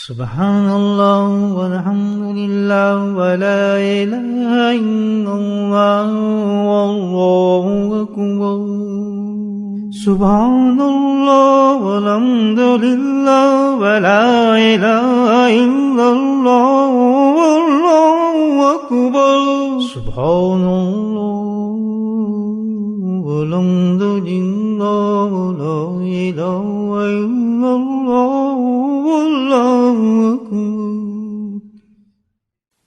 سبحان اللہ والحمد للہ ولا الہ الا اللہ واللہ اکبر سبحان اللہ والحمد للہ ولا الہ الا اللہ واللہ اکبر سبحان اللہ والحمد للہ ولا الہ الا اللہ واللہ اکبر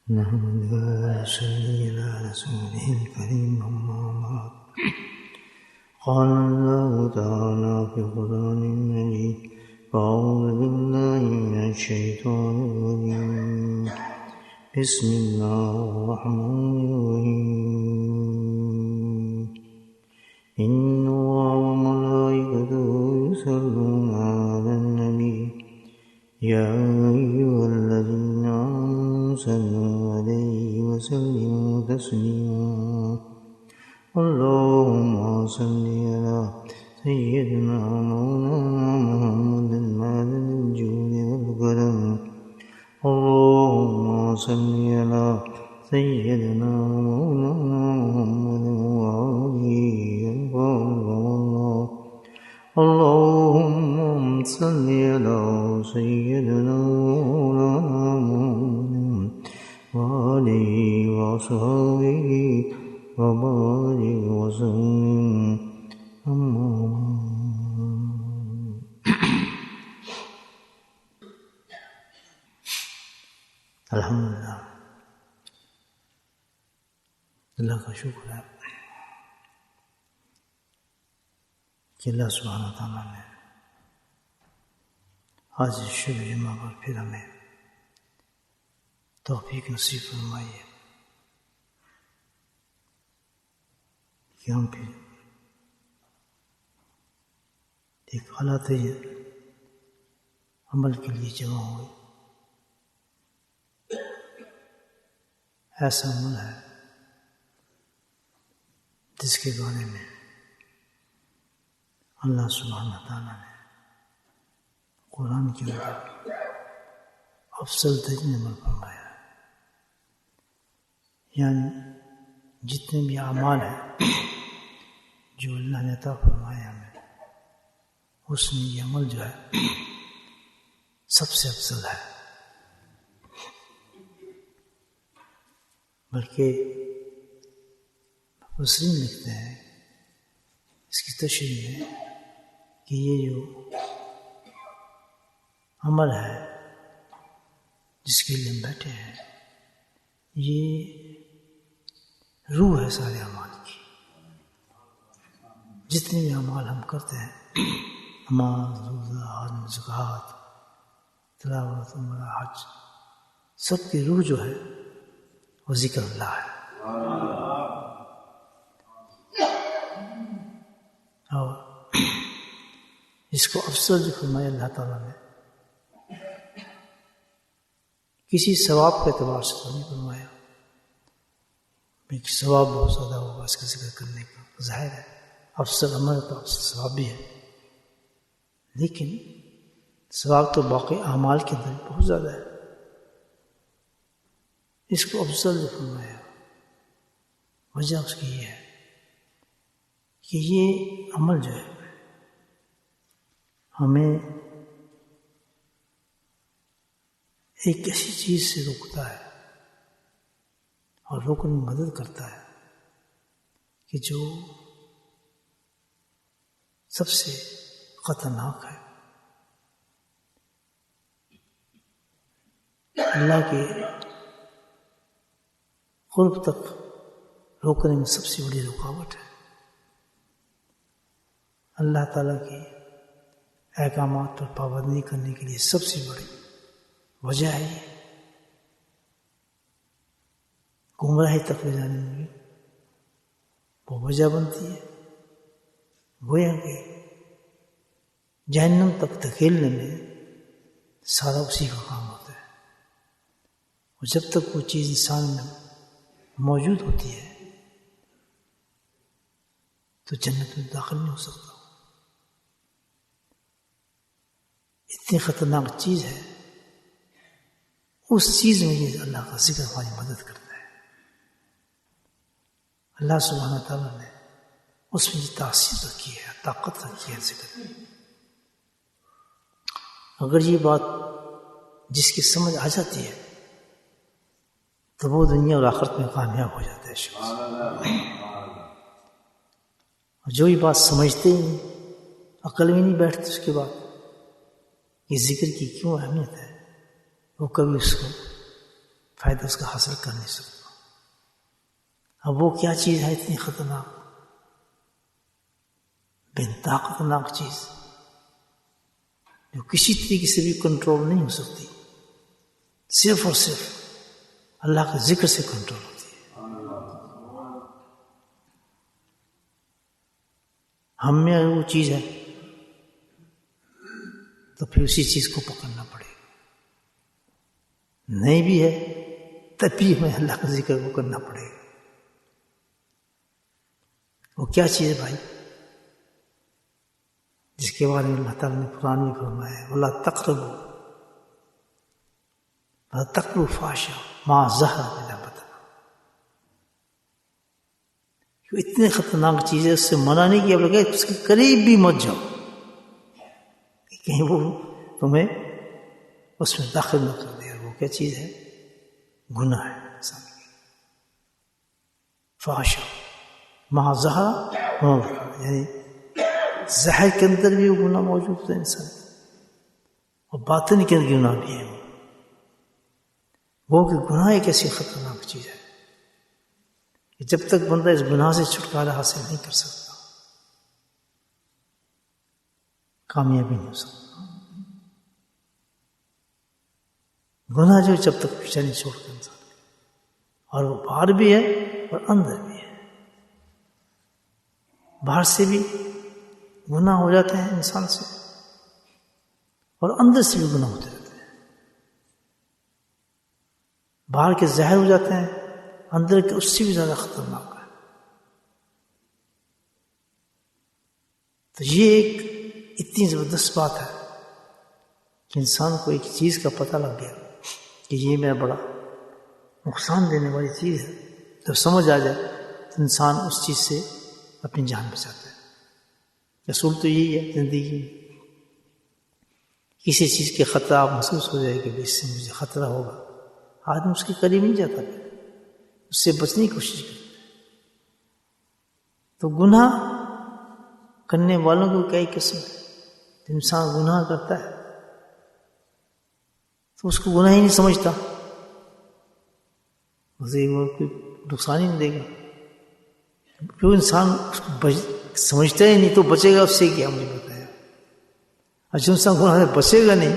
نحمد ونصلي على رسوله الكريم أما بعد قال الله تعالى في القرآن المجيد أعوذ بالله من الشيطان الرجيم بسم الله الرحمن الرحيم إن الله وملائكته يصلون على النبي يا أيها الذين آمنوا صلوا عليه وسلموا تسليما اللهم صل على سيدنا مولانا محمد معدن الجود والكرم اللهم صل على سيدنا مولانا محمد وآله وصحبه اللهم صل على سيدنا مولانا محمد وآله وصحبه وبارك وسلم أما الحمدللہ اللہ کا شکر ہے کہ اللہ سبحانہ تعالیٰ نے آج شب جمعہ پر پھر ہمیں توفیق نصیب فرمائی ہے کہ ہم پھر ایک حالات عمل کے لیے جمع ہوئے. ایسا عمل ہے جس کے بارے میں اللہ سبحانہ تعالیٰ نے قرآن کے اندر افضل ترین عمل فرمایا ہے. یعنی جتنے بھی اعمال ہیں جو اللہ نے عطا فرمایا ہمیں، اس میں یہ عمل جو ہے سب سے افضل ہے. بلکہ مفسرین لکھتے ہیں اس کی تشریح میں کہ یہ جو عمل ہے جس کے لیے ہم بیٹھے ہیں، یہ روح ہے سارے اعمال کی. جتنے بھی اعمال ہم کرتے ہیں، نماز، روزہ، حج، زکوٰۃ، تلاوت، عمرہ، حج، سب کی روح جو ہے وہ ذکر اللہ ہے. اور اس کو افضل جو فرمایا اللہ تعالیٰ نے، کسی ثواب کے اعتبار سے تو نہیں فرمایا، لیکن ثواب بہت زیادہ ہوگا اس کا ذکر کرنے کا. ظاہر ہے افضل عمل تو افضل ثواب بھی ہے، لیکن ثواب تو باقی اعمال کے اندر بہت زیادہ ہے. اس کو افضل جو فرمایا، وجہ اس کی یہ ہے کہ یہ عمل جو ہے ہمیں ایک ایسی چیز سے روکتا ہے اور روکنے میں مدد کرتا ہے کہ جو سب سے خطرناک ہے. اللہ کے قرب تک روکنے میں سب سے بڑی رکاوٹ ہے. اللہ تعالیٰ کے احکامات پر پابندی کرنے کے لیے سب سے بڑی وجہ ہے یہ. گمراہی تک لے جانے میں وہ وجہ بنتی ہے. گویا کہ جہنم تک دھکیلنے میں سارا اسی کا کام ہوتا ہے. اور جب تک وہ چیز انسان میں موجود ہوتی ہے تو جنت میں داخل نہیں ہو سکتا. اتنی خطرناک چیز ہے اس چیز میں یہ اللہ کا ذکر ہماری مدد کرتا ہے. اللہ سبحانہ تعالیٰ نے اس میں یہ تاثیر رکھی ہے، طاقت رکھی ہے ذکر میں. اگر یہ بات جس کی سمجھ آ جاتی ہے تو وہ دنیا اور آخرت میں کامیاب ہو جاتا ہے شخص. اور جو یہ بات سمجھتے ہی نہیں، عقل میں نہیں بیٹھتے اس کے بعد یہ ذکر کی کیوں اہمیت ہے، وہ کبھی اس کو فائدہ اس کا حاصل کر نہیں سکتا. اب وہ کیا چیز ہے اتنی خطرناک، بے انتہا خطرناک چیز جو کسی طریقے سے بھی کنٹرول نہیں ہو سکتی، صرف اور صرف اللہ کے ذکر سے کنٹرول ہوتی ہے. ہم میں اگر وہ چیز ہے تو پھر اسی چیز کو پکڑنا پڑے گا. نہیں بھی ہے تب بھی ہمیں اللہ کا ذکر کو کرنا پڑے گا. وہ کیا چیز ہے بھائی جس کے بارے میں اللہ تعالیٰ نے قرآن میں فرمایا ہے وَلَا تَقْرَبُوا الْفَحْشَاءَ مَا ظَهَرَ مِنْهَا وَبَطَنَ. جو اتنے خطرناک چیز ہے اس سے منع نہیں کیا بلکہ اس کے قریب بھی مت جاؤ کہ کہیں وہ تمہیں اس میں داخل نہ کر دے. وہ کیا چیز ہے؟ گناہ ہے انسان کی. فحشاء مَا ظَهَرَ مِنْهَا وَبَطَنَ، یعنی ظاہر کے اندر بھی وہ گناہ موجود ہے انسان اور باطن کے اندر گناہ بھی ہے. وہ کہ گناہ ایک ایسی خطرناک چیز ہے کہ جب تک بندہ اس گناہ سے چھٹکارا حاصل نہیں کر سکتا کامیابی نہیں ہو سکتا. گناہ جو جب تک پیچھا نہیں چھوڑتا انسان اور وہ باہر بھی ہے اور اندر بھی ہے. باہر سے بھی گناہ ہو جاتے ہیں انسان سے اور اندر سے بھی گناہ ہوتے رہتے ہیں. باہر کے ظاہر ہو جاتے ہیں، اندر کے اس سے بھی زیادہ خطرناک ہے. تو یہ ایک اتنی زبردست بات ہے کہ انسان کو ایک چیز کا پتہ لگ گیا کہ یہ میرا بڑا نقصان دینے والی چیز ہے. جب سمجھ آ جائے تو انسان اس چیز سے اپنی جان بچاتا ہے. اصول تو یہی ہے زندگی میں، کسی چیز کے خطرہ آپ محسوس ہو جائے کہ اس سے مجھے خطرہ ہوگا، آدمی اس کے قریب نہیں جاتا، اس سے بچنے کی کوشش کرتا ہے. تو گناہ کرنے والوں کو کئی قسم ہے. جب انسان گناہ کرتا ہے تو اس کو گناہ ہی نہیں سمجھتا، اسے وہ کوئی نقصان ہی نہیں دے گا. جو انسان اس کو سمجھتا ہی نہیں تو بچے گا اس سے کیا، مجھے بتایا. اور جو انسان گناہ سے بچے گا نہیں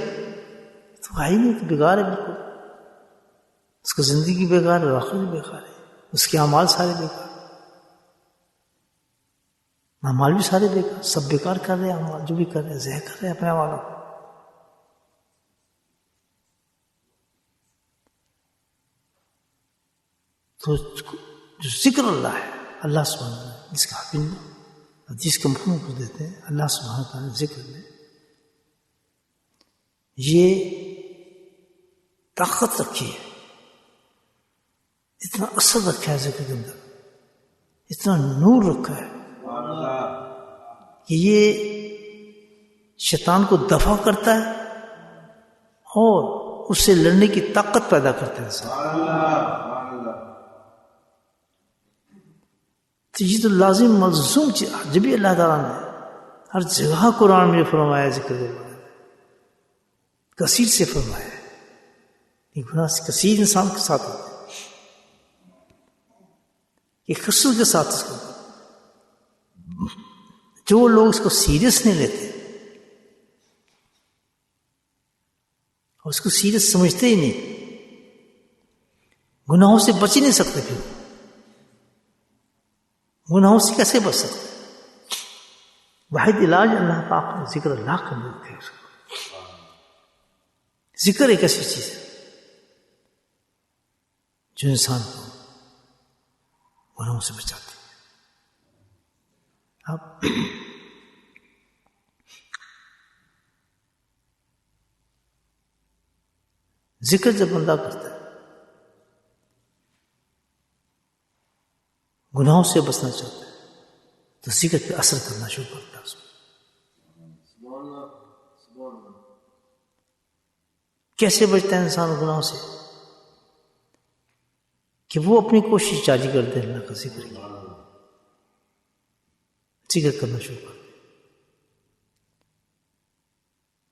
تو ہے ہی نہیں، تو بیکار ہے بالکل. اس کی زندگی بیکار ہے، آخرت بھی بیکار ہے، اس کے اعمال سارے بیکار، اعمال بھی سارے بیکار، سب بیکار کر رہے ہیں. اعمال جو بھی کر رہے ہیں ضائع کر رہے ہیں اپنے اعمالوں کو. تو جو ذکر اللہ ہے، اللہ سبحانہ تعالیٰ جس کا حافظ جس کا مفہوم کو دیتے ہیں اللہ سبحانہ تعالیٰ ذکر میں یہ طاقت رکھی ہے، اتنا اثر رکھا ہے ذکر کے اندر، اتنا نور رکھا ہے کہ یہ شیطان کو دفع کرتا ہے اور اس سے لڑنے کی طاقت پیدا کرتا ہے انسان. تو یہ تو لازم ملزوم چیز. جب بھی اللہ تعالیٰ نے ہر جگہ قرآن میں فرمایا ذکر کے بارے میں کثیر سے فرمایا ہے. یہ گناہ سے کثیر انسان کے ساتھ ہوتا ہے، یہ خصوص کے ساتھ اس کو. جو لوگ اس کو سیریس نہیں لیتے اور اس کو سیریس سمجھتے ہی نہیں، گناہوں سے بچ ہی نہیں سکتے. پھر گناہوں سے کیسے بچ سکتے؟ واحد علاج اللہ پاک نے ذکر اللہ کا ملک ہے. ذکر ایک ایسی چیز ہے جو انسان کو گناہوں سے بچاتی ہے. اب ذکر جب بندہ کرتا ہے، گناہوں سے بچنا چاہتا ہے، تو ذکر پہ اثر کرنا شروع کرتا ہے اس میں۔ کیسے بچتا ہے انسان گناہوں سے؟ کہ وہ اپنی کوشش جاری کر دے اللہ کا ذکر کی، ذکر کرنا شروع کر دے۔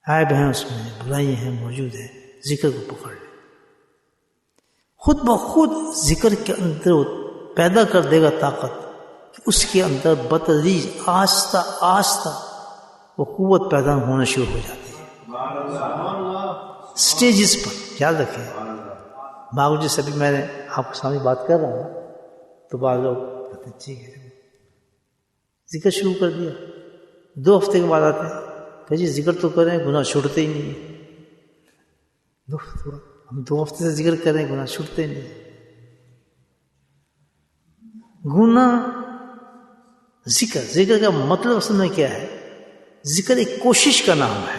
عیب ہیں اس میں، برائیاں ہیں، موجود ہیں، ذکر کو پکڑ لے، خود بخود ذکر کے اندر پیدا کر دے گا طاقت، کہ اس کے اندر بتدریج آہستہ آہستہ وہ قوت پیدا ہونا شروع ہو جاتی ہے۔ سٹیجز پر یاد رکھیں، ماں جیسے ابھی میں نے آپ کے سامنے بات کر رہا ہوں تو بعض لوگ کہتے ہیں ٹھیک ہے ذکر شروع کر دیا، 2 ہفتے کے بعد آتے ہیں کہ جی ذکر تو کریں، گناہ چھوڑتے ہی نہیں ہے۔ ہم 2 ہفتے سے ذکر کریں، گناہ چھوٹتے ہی نہیں۔ گناہ ذکر کا مطلب اصل میں کیا ہے؟ ذکر ایک کوشش کا نام ہے۔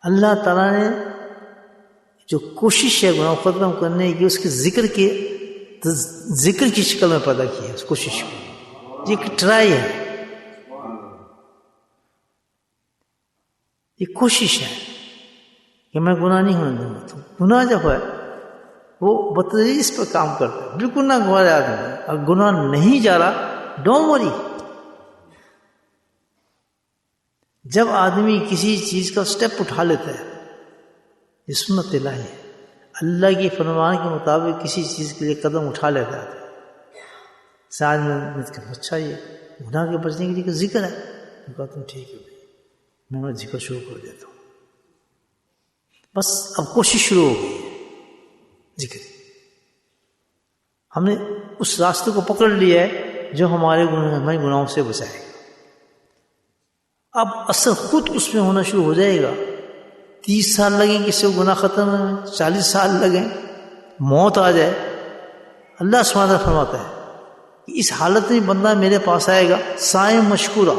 اللہ تعالیٰ نے جو کوشش ہے گناہ ختم کرنے کی، اس کے ذکر کی شکل میں پیدا کی ہے اس کوشش کو۔ یہ ایک ٹرائی ہے، یہ کوشش ہے کہ میں گناہ نہیں ہونے دوں گا۔ تو گناہ جب ہے وہ بتدریج اس پر کام کرتا ہے، بالکل نہ گوارے آدمی، اور گناہ نہیں جا رہا ڈونٹ وری۔ جب آدمی کسی چیز کا سٹیپ اٹھا لیتا ہے، یہ سنت الہی ہے، اللہ کی فرمان کے مطابق کسی چیز کے لیے قدم اٹھا لیتا ہے، ساتھ میں اچھا یہ گناہ کے بچنے کے لیے ذکر ہے، تو کہتا ہوں ٹھیک ہے بھائی میں ذکر شروع کر دیتا ہوں۔ بس اب کوشش شروع ہو گئی ہے ذکر، ہم نے اس راستے کو پکڑ لیا ہے جو ہمارے گناہوں سے بچائے گا۔ اب اثر خود اس میں ہونا شروع ہو جائے گا۔ 30 سال لگیں کسی کو گناہ ختم ہونے، 40 سال لگیں، موت آ جائے، اللہ سبحانہ وتعالیٰ فرماتا ہے کہ اس حالت میں بندہ میرے پاس آئے گا صائم مشکورہ،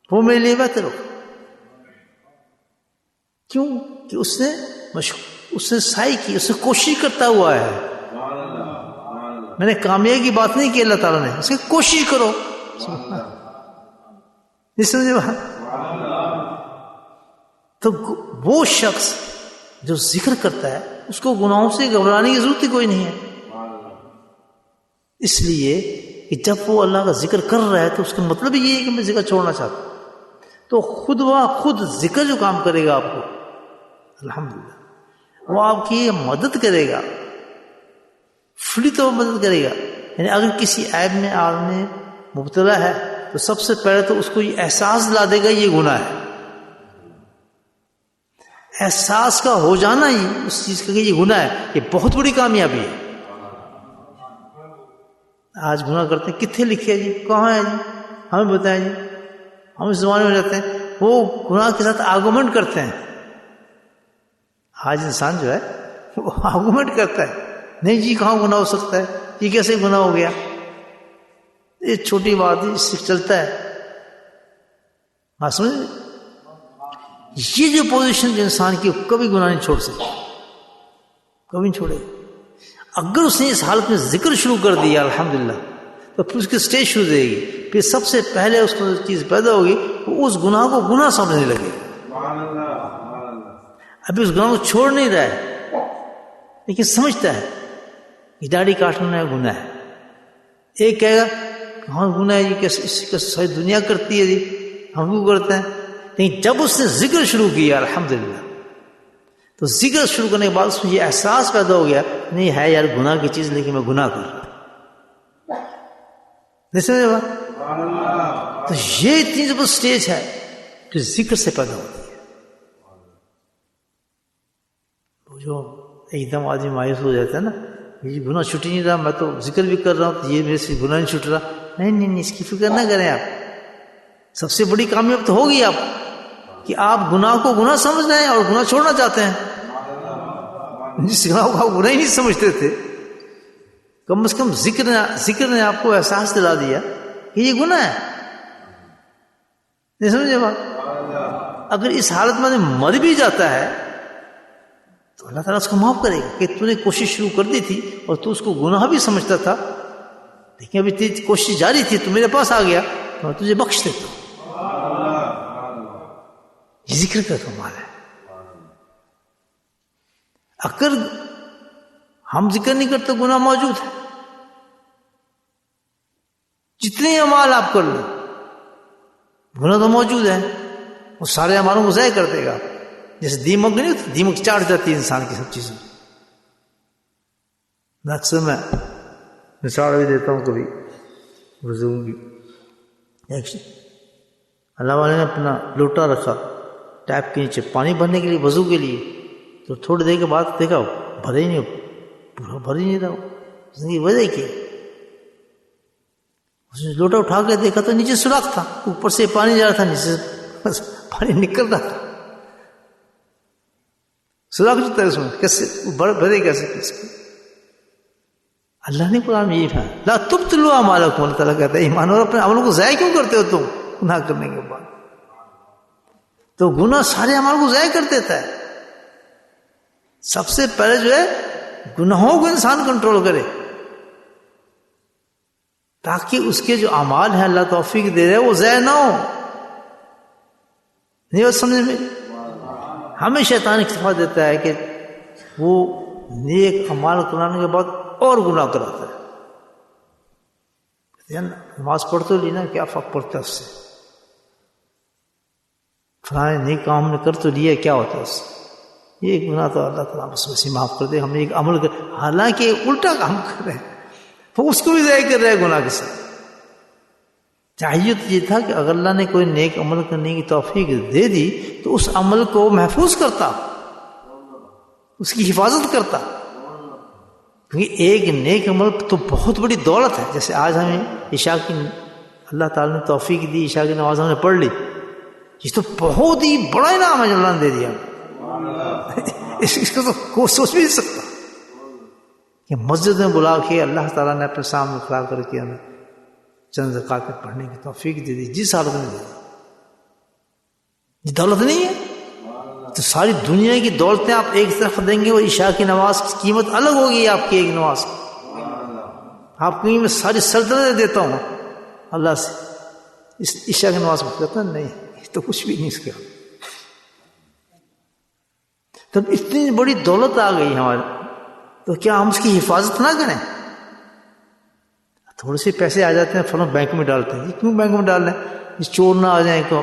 وہ میرے لیے بہتر ہوگا۔ کیوں کہ اس نے سعی کی، اس نے کوشش کرتا ہوا ہے۔ میں نے کامیابی کی بات نہیں کی اللہ تعالیٰ نے، اس کی کوشش کرو۔ اس سمجھے بات؟ تو وہ شخص جو ذکر کرتا ہے اس کو گناہوں سے گھبرانے کی ضرورت ہی کوئی نہیں ہے، اس لیے کہ جب وہ اللہ کا ذکر کر رہا ہے تو اس کا مطلب یہ ہے کہ میں ذکر چھوڑنا چاہتا ہوں، تو خود ذکر جو کام کرے گا آپ کو، الحمدللہ وہ آپ کی مدد کرے گا، فری طور مدد کرے گا۔ یعنی اگر کسی عیب میں آدمی مبتلا ہے تو سب سے پہلے تو اس کو یہ احساس دلا دے گا یہ گناہ ہے۔ احساس کا ہو جانا ہی اس چیز کا کہ یہ گناہ ہے، یہ بہت بڑی کامیابی ہے۔ آج گناہ کرتے ہیں، کتنے لکھے جی، کہاں ہے جی، ہمیں بتائیں جی، ہم اس زمانے میں رہتے ہیں وہ گناہ کے ساتھ آرگومنٹ کرتے ہیں۔ آج انسان جو ہے وہ آرگومنٹ کرتا ہے، نہیں جی کہاں گناہ ہو سکتا ہے، یہ کیسے گناہ ہو گیا، یہ چھوٹی بات ہے، اس سے چلتا ہے۔ بات سمجھ، یہ جو پوزیشن جو انسان کی کبھی گناہ نہیں چھوڑ سکتا، کبھی نہیں چھوڑے۔ اگر اس نے اس حالت میں ذکر شروع کر دیا الحمدللہ، تو پھر اس کی سٹیج شروع ہو جائے گی، پھر سب سے پہلے اس کو چیز پیدا ہوگی وہ اس گناہ کو گناہ سمجھنے لگے۔ ابھی اس گناہ کو چھوڑ نہیں رہا ہے لیکن سمجھتا ہے کہ داڑھی کاٹنا گناہ ہے۔ ایک کہے گا ہاں گناہ ہے جی، اس کا ساری دنیا کرتی ہے جی، ہم کو کرتے ہیں، لیکن جب اس نے ذکر شروع کیا الحمدللہ، تو ذکر شروع کرنے کے بعد اس میں یہ احساس پیدا ہو گیا نہیں ہے یار گناہ کی چیز، لیکن میں گناہ کر رہا ہوں۔ نہیں سمجھے بات؟ تو یہ اتنی زبردست سٹیج ہے جو ذکر سے پیدا ہوتی ہے۔ جو ایک دم آدمی مایوس ہو جاتا ہے نا، یہ گناہ چھٹ ہی نہیں رہا، میں تو ذکر بھی کر رہا ہوں تو یہ میرے سے گناہ نہیں چھٹ رہا، نہیں اس کی فکر نہ کریں آپ۔ سب سے بڑی کامیاب تو ہوگی آپ کہ آپ گناہ کو گناہ سمجھ رہے ہیں اور گناہ چھوڑنا چاہتے ہیں۔ جس گناہ کو آپ گناہ ہی نہیں سمجھتے تھے، کم از کم ذکر نے آپ کو احساس دلا دیا کہ یہ گناہ ہے، نہیں سمجھے بات؟ اگر اس حالت میں مر بھی جاتا ہے تو اللہ تعالیٰ اس کو معاف کرے گا کہ تو نے کوشش شروع کر دی تھی اور تو اس کو گناہ بھی سمجھتا تھا، لیکن ابھی تیری کوشش جاری تھی، تو میرے پاس آ گیا تو میں تجھے بخش دیتا ہوں۔ یہ ذکر کا کمال ہے۔ اگر ہم ذکر نہیں کرتے گناہ موجود ہے، جتنے اعمال آپ کر لیں گناہ تو موجود ہے، وہ سارے اعمالوں کو ضائع کر دے گا۔ جیسے دیمک نہیں ہوتی، دیمک چاٹ جاتی ہے انسان کی سب چیزوں۔ میں اکثر میں مثال بھی دیتا ہوں کبھی وضو کی۔ اللہ والے نے اپنا لوٹا رکھا ٹیپ کے نیچے پانی بھرنے کے لیے، وضو کے لیے، تو تھوڑی دیر کے بعد دیکھا بھر ہی نہیں، پورا بھر ہی نہیں رہا۔ اس کی وجہ کیا؟ اس نے لوٹا اٹھا کے دیکھا تو نیچے سوراخ تھا، اوپر سے پانی جا رہا تھا، نیچے سے پانی نکل رہا تھا۔ سوراخ جو تھا اس میں کیسے بھرے، کیسے اللہ نے قرآن میں یہ کہا لا تبطلوا اعمالکم، اللہ تعالیٰ کہتا ہے ایمان اور اپنے عملوں کو ضائع کیوں کرتے ہو تم گناہ کرنے کے بعد؟ تو گناہ سارے عمل کو ضائع کر دیتا ہے۔ سب سے پہلے جو ہے گناہوں کو انسان کنٹرول کرے تاکہ اس کے جو اعمال ہیں اللہ توفیق دے رہے وہ ضائع نہ ہو۔ نہیں بات سمجھ میں؟ ہمیں شیطان اکتفا دیتا ہے کہ وہ نیک اعمال کرانے کے بعد اور گناہ کراتا ہے۔ نماز پڑھ تو لینا، کیا فرق پڑتا ہے اس سے؟ فلاں نیک کام نے کر تو لیا، کیا ہوتا ہے اس سے؟ یہ گناہ تو اللہ تعالیٰ بس ویسے معاف کر دے، ہم نے ایک عمل کر، حالانکہ الٹا کام کر رہے ہیں، تو اس کو بھی ضائع کر رہے ہیں گناہ کے ساتھ۔ چاہیے تو یہ تھا کہ اگر اللہ نے کوئی نیک عمل کرنے کی توفیق دے دی تو اس عمل کو محفوظ کرتا، اس کی حفاظت کرتا، کیونکہ ایک نیک عمل تو بہت بڑی دولت ہے۔ جیسے آج ہمیں عشاء کی اللہ تعالیٰ نے توفیق دی، عشاء کی نماز ہم نے پڑھ لی، یہ تو بہت ہی بڑا انعام ہے اللہ نے دے دیا۔ اس کو تو کوئی سوچ بھی نہیں سکتا کہ مسجد میں بلا کے اللہ تعالیٰ نے اپنے سامنے کھڑا کر کے ہمیں چند رکعتیں پڑھنے کی توفیق دے دی، جس حالت میں دے دی۔ یہ دولت نہیں ہے؟ تو ساری دنیا کی دولتیں آپ ایک طرف دیں گے، وہ عشاء کی نماز کی قیمت الگ ہوگی آپ کی ایک نماز کی۔ آپ کو میں ساری سلطنتیں دیتا ہوں اللہ سے، اس عشاء کی نماز میں کہتا نہیں، یہ تو کچھ بھی نہیں اس کا۔ تب اتنی بڑی دولت آ گئی ہمارے، تو کیا ہم اس کی حفاظت نہ کریں؟ تھوڑے سے پیسے آ جاتے ہیں فلاں بینک میں ڈالتے ہیں، کیوں بینک میں ڈال رہے ہیں؟ یہ چور نہ آ جائیں کو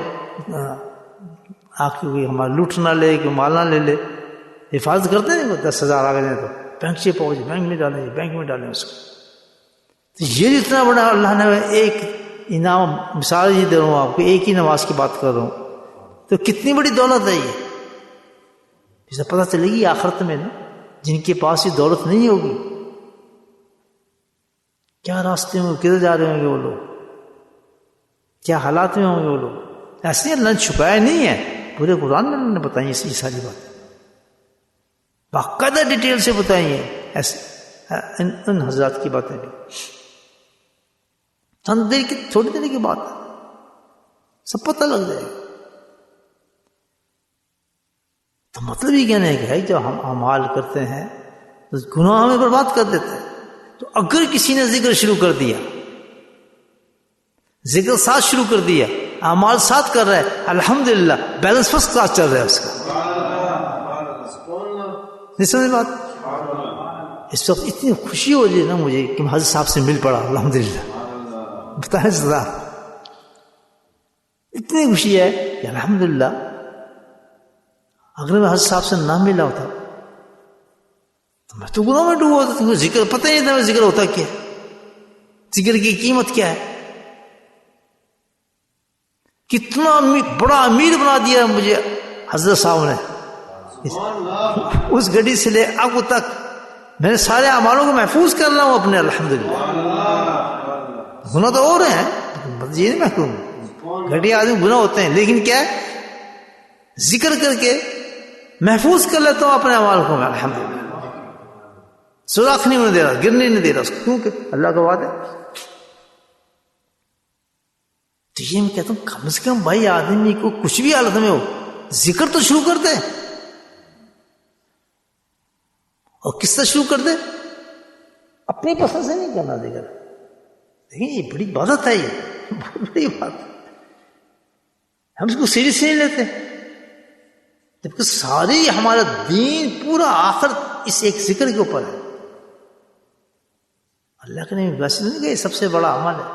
آ کے کوئی ہمارا لوٹ نہ لے، کوئی مال نہ لے لے۔ حفاظت کرتے ہیں، 10,000 آ گئے تو بینک سے پہنچے، بینک میں ڈالیں، بینک میں ڈالیں اس کو۔ تو یہ اتنا بڑا اللہ نے ایک انعام، مثال یہ دے رہا ہوں آپ کو، ایک ہی نماز کی بات کر رہا ہوں، تو کتنی بڑی دولت ہے یہ۔ اسے پتہ چلے گی آخرت میں نا، جن کے پاس یہ دولت نہیں ہوگی، کیا راستے میں کدھر جا رہے ہوں گے وہ لوگ، کیا حالات میں ہوں گے وہ لوگ۔ ایسے اللہ نے چھپایا نہیں ہے، پورے قرآن میں اللہ نے بتائی یہ ساری باتیں، باقاعدہ ڈیٹیل سے بتائی ہیں ایسے ان حضرات کی باتیں بھی۔ چند دیر کی، تھوڑی دیر کی بات سب پتہ لگ جائے گا۔ تو مطلب یہ کہنا ہے کہ ہے جب ہم اعمال کرتے ہیں تو گناہ ہمیں برباد کر دیتے ہیں۔ تو اگر کسی نے ذکر شروع کر دیا، ذکر ساتھ شروع کر دیا، اعمال ساتھ کر رہا ہے، الحمدللہ بیلنس فرسٹ کلاس چل رہا ہے اس کا۔ نہیں سمجھ بات؟ اس وقت اتنی خوشی ہو رہی ہے نا مجھے کہ میں حضرت صاحب سے مل پڑا، الحمدللہ۔ بتائیں ذرا، اتنی خوشی ہے کہ الحمدللہ اگر میں حضرت صاحب سے نہ ملا ہوتا تو میں تو گناہ میں ڈوبا ہوتا، تمہیں ذکر پتہ ہی نہیں تھا ذکر ہوتا کیا، ذکر کی قیمت کیا ہے۔ کتنا بڑا امیر بنا دیا مجھے حضرت صاحب نے، اس گھڑی سے لے اب تک میں نے سارے اعمالوں کو محفوظ کر رہا ہوں اپنے، الحمدللہ۔ گناہ تو اور ہیں، یہ نہیں محکوم، گھٹیا آدمی گناہ ہوتے ہیں، لیکن کیا ہے، ذکر کر کے محفوظ کر لیتا ہوں اپنے اعمال کو میں، الحمدللہ۔ سوراخ نہیں ہونے دے رہا، گرنے نہیں دے رہا اس کو، کیونکہ اللہ کا وعدہ ہے۔ تو یہ میں کہتا ہوں کم سے کم بھائی آدمی کو کچھ بھی حالت میں ہو ذکر تو شروع کر دے. اور کس طرح شروع کر دے؟ اپنی پسند سے نہیں کرنا ذکر. دیکھیں یہ بڑی عبادت ہے، یہ بہت بڑی بات ہے. ہم اس کو سیریس نہیں لیتے، جبکہ ساری ہمارا دین پورا آخر اس ایک ذکر کے اوپر ہے. اللہ کے نبی ویسے نہیں کہ یہ سب سے بڑا عمل ہے.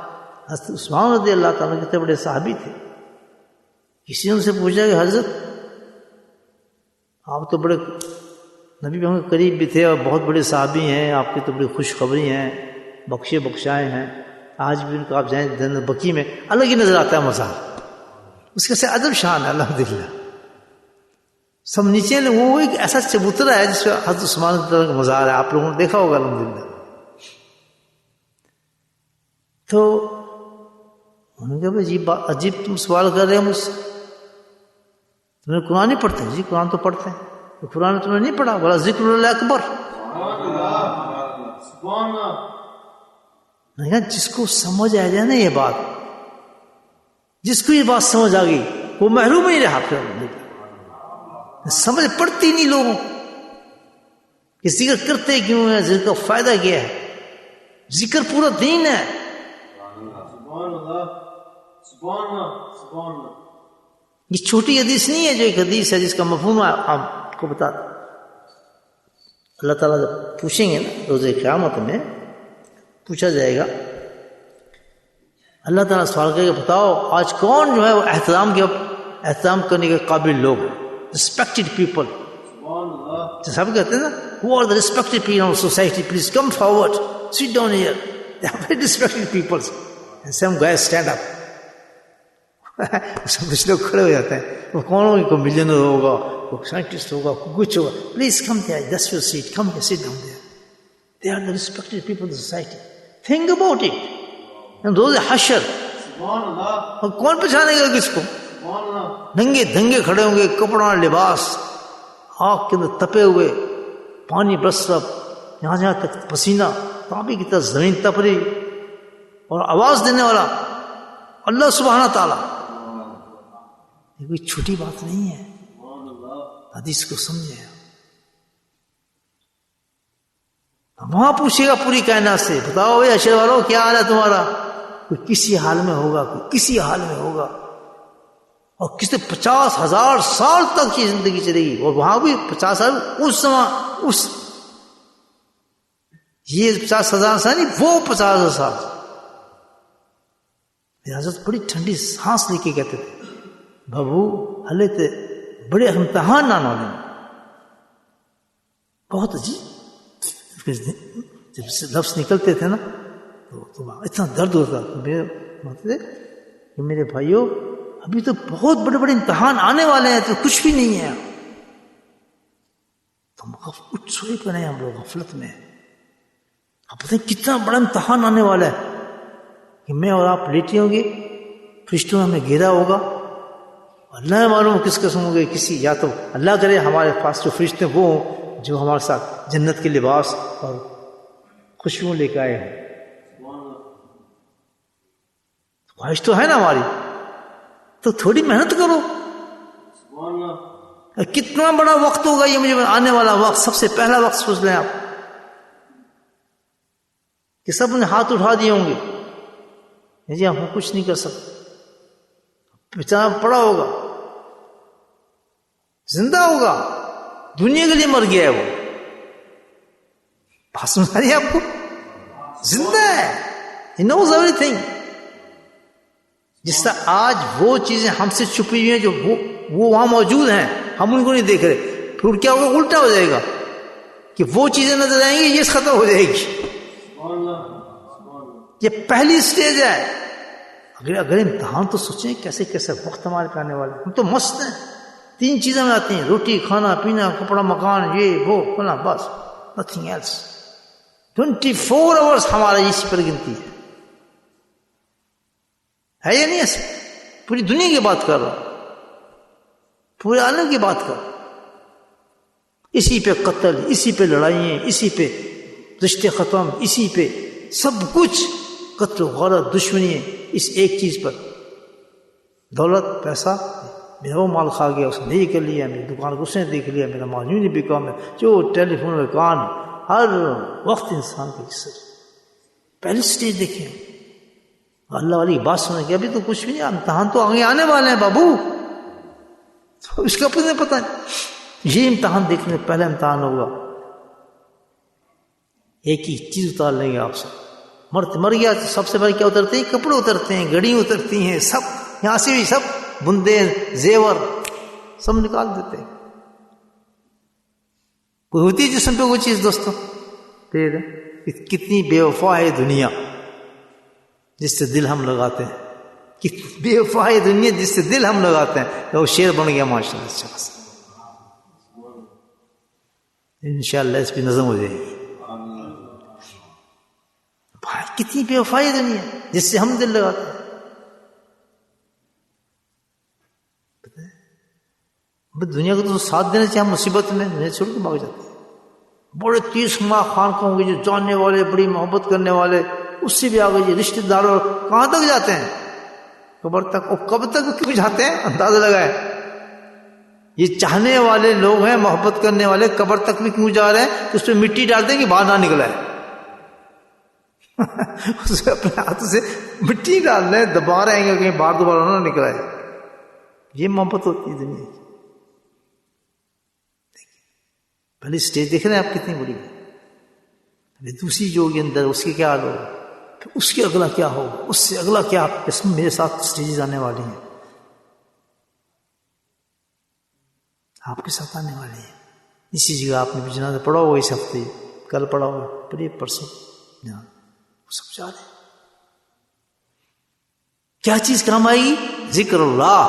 حضرت عثمان رضی اللہ تعالیٰ کتنے بڑے صحابی تھے. کسی نے ان سے پوچھا کہ حضرت آپ تو بڑے نبی کے قریب بھی تھے اور بہت بڑے صحابی ہیں، آپ کی تو بڑی خوشخبری ہیں، بخشے بخشائے ہیں، آج بھی ان کو آپ جائیں جنت بقی میں الگ ہی نظر آتا ہے مزار. اس کے سے ادب شان ہے الحمدللہ. سب نیچے وہ ایک ایسا چبوترا ہے جس پہ حضرت عثمان کا مزار ہے، آپ لوگوں نے دیکھا ہوگا الحمدللہ. تو انہوں نے کہا عجیب تم سوال کر رہے ہو مجھ سے، تم نے قرآن نہیں پڑھتے؟ جی قرآن تو پڑھتے ہیں. تو قرآن تم نے نہیں پڑھا؟ بولا ذکر اللہ اکبر. میں کہا جس کو سمجھ آ جائے نا یہ بات، جس کو یہ بات سمجھ آ گئی وہ محروم نہیں رہا. پھر سمجھ پڑتی نہیں لوگوں کہ ذکر کرتے کیوں ہے، ذکر کا فائدہ کیا ہے. ذکر پورا دین ہے. یہ چھوٹی حدیث نہیں ہے جو ایک حدیث ہے جس کا مفہوم آپ کو بتا دیں. اللہ تعالیٰ جب پوچھیں گے نا روز قیامت میں، پوچھا جائے گا، اللہ تعالیٰ سوال کرے گا بتاؤ آج کون جو ہے وہ احترام کرنے کے قابل لوگ ہیں، ریسپیکٹڈ پیپل. جیسے آپ کہتے ہیں نا who are the respected people of society, please come forward, sit down here. They are very respected people. And some guys stand up. کچھ لوگ کھڑے ہو جاتے ہیں. وہ کون ہوگا؟ کوئی ملینر ہوگا، کوئی سائنٹسٹ ہوگا، کوئی کچھ ہوگا. Please come there, that's your seat, come here, sit down there. They are the respected people of the society. Think about it. And those are حشر. اور کون پہچانے گا کس کو؟ ننگے دھنگے کھڑے ہوں گے، کپڑا لباس آگ کے اندر تپے ہوئے، پانی برس رہا، یہاں جہاں تک پسینہ، تانبے کی طرح زمین تپ رہی، اور آواز دینے والا اللہ سبحانہ تعالیٰ. یہ کوئی چھوٹی بات نہیں ہے. حدیث کو سمجھے. وہاں پوچھے گا پوری کائنات سے بتاؤ اے حشر والو کیا حال ہے تمہارا؟ کوئی کسی حال میں ہوگا، کوئی کسی حال میں ہوگا، اور کسی 50,000 سال تک کی زندگی چلے گی. اور وہاں بھی 50 سال اس زمان اس یہ 50,000 سال نہیں، وہ 50,000 سال. حضرت بڑی ٹھنڈی سانس لے کے کہتے تھے بابو ہلے تے بڑے امتحان نہ والے بہت عجیب. جب لفظ نکلتے تھے نا تو اتنا درد ہوتا. میرے بھائیوں ابھی تو بہت بڑے بڑے امتحان آنے والے ہیں، تو کچھ بھی نہیں ہے. تو کچھ سوئے پہ نہیں، ہم لوگ غفلت میں. آپ پتہ ہیں کتنا بڑا امتحان آنے والا ہے کہ میں اور آپ لیٹے ہوں گے، فرشتوں نے ہمیں گھیرا ہوگا، اللہ معلوم کس قسم ہوں گے. کسی یا تو اللہ کرے ہمارے پاس جو فرشتے وہ ہوں جو ہمارے ساتھ جنت کے لباس اور خوشبو لے کے آئے ہیں. خواہش تو ہے نا ہماری، تو تھوڑی محنت کرو. کتنا بڑا وقت ہوگا یہ مجھے آنے والا وقت. سب سے پہلا وقت سوچ لیں آپ کہ سب نے ہاتھ اٹھا دیے ہوں گے، جی ہم کچھ نہیں کر سکتے. بیچارہ پڑا ہوگا، زندہ ہوگا، دنیا کے لیے مر گیا ہے. وہ بات سمجھ آ رہی ہے آپ کو؟ زندہ ہے، he knows everything. جس طرح آج وہ چیزیں ہم سے چھپی ہوئی ہیں جو وہ وہاں موجود ہیں، ہم ان کو نہیں دیکھ رہے. پھر کیا ہوگا؟ الٹا ہو جائے گا کہ وہ چیزیں نظر آئیں گی، یہ ختم ہو جائے گی. یہ پہلی سٹیج ہے. اگر امتحان تو سوچیں کیسے کیسے وقت ہمارے پہ آنے والے. ہم تو مست ہیں، 3 چیزیں میں آتی ہیں، روٹی کھانا پینا، کپڑا مکان، یہ وہ فلاں، بس nothing else. 24 hours ہمارا اسی پر گنتی ہے یا نہیں؟ ایسے پوری دنیا کی بات کر رہا ہوں، پورے عالم کی بات کر رہا ہوں. اسی پہ قتل، اسی پہ لڑائیاں، اسی پہ رشتے ختم، اسی پہ سب کچھ قتل و غارت، دشمنی اس ایک چیز پر. دولت پیسہ میرا وہ مال کھا گیا، اس نے یہ کر لیا، میری دکان کو اس نے دیکھ لیا، میرا مال یوں نہیں بکا، میں جو ٹیلی فون میں کان ہر وقت انسان کو کس طرح پہلی سٹیج دیکھیں اللہ والی بات سنیں کہ ابھی تو کچھ بھی نہیں، امتحان تو آگے آنے والے ہیں بابو، تو اس کا اپنے پتہ نہیں، یہ امتحان دیکھنے پہلا امتحان ہوگا، ایک ہی چیز اتار لیں گے آپ سے، مر گیا تو سب سے پہلے کیا اترتے ہیں؟ کپڑے اترتے ہیں، گھڑی اترتی ہیں، سب یہاں سے بھی سب بندے زیور سب نکال دیتے ہیں۔ کوئی ہوتی ہے جسم پہ وہ چیز دوستوں؟ کتنی بے وفا ہے دنیا جس سے دل ہم لگاتے ہیں، کتنی بے وفا ہے دنیا جس سے دل ہم لگاتے ہیں، کہ وہ شیر بن گیا ماشاء اللہ شخص، انشاءاللہ اس پہ نظم ہو جائے گی۔ بھائی کتنی بے وفائی دنیا جس سے ہم دل لگاتے ہیں، دنیا کو تو ساتھ دینا چاہیے، ہم مصیبت میں دنیا چھوڑ کے بھاگ جاتے ہیں۔ بڑے 30 ماہ خان ہوں گے جو جاننے والے، بڑی محبت کرنے والے، اس سے بھی آگے جی رشتے داروں کہاں تک جاتے ہیں؟ قبر تک۔ اور کب تک کیوں جاتے ہیں؟ اندازہ لگائے، یہ چاہنے والے لوگ ہیں، محبت کرنے والے، قبر تک بھی کیوں جا رہے ہیں؟ اس پہ مٹی ڈال دیں کہ باہر نہ نکلا ہے اسے اپنے ہاتھ سے مٹی ڈال رہے ہیں، دبا رہے ہیں کہ کہیں باہر دوبارہ نہ نکلا ہے۔ یہ محبت ہوتی ہے دنیا کی۔ پہلی سٹیج دیکھ رہے ہیں آپ کتنی بڑی ہے، دوسری جو ہوگی اندر اس کے کیا حال ہوگا، پھر اس کے اگلا کیا ہوگا، اس سے اگلا کیا، اس میں میرے ساتھ سٹیجز آنے والی ہیں، آپ کے ساتھ آنے والی ہیں۔ اسی جگہ آپ نے بھی جنازہ پڑھا ہوگا اس ہفتے، کل پڑھا ہوگا، پڑھیے پرسوں، جہاں سب جا رہے ہیں۔ کیا چیز کام آئے گی؟ ذکر اللہ،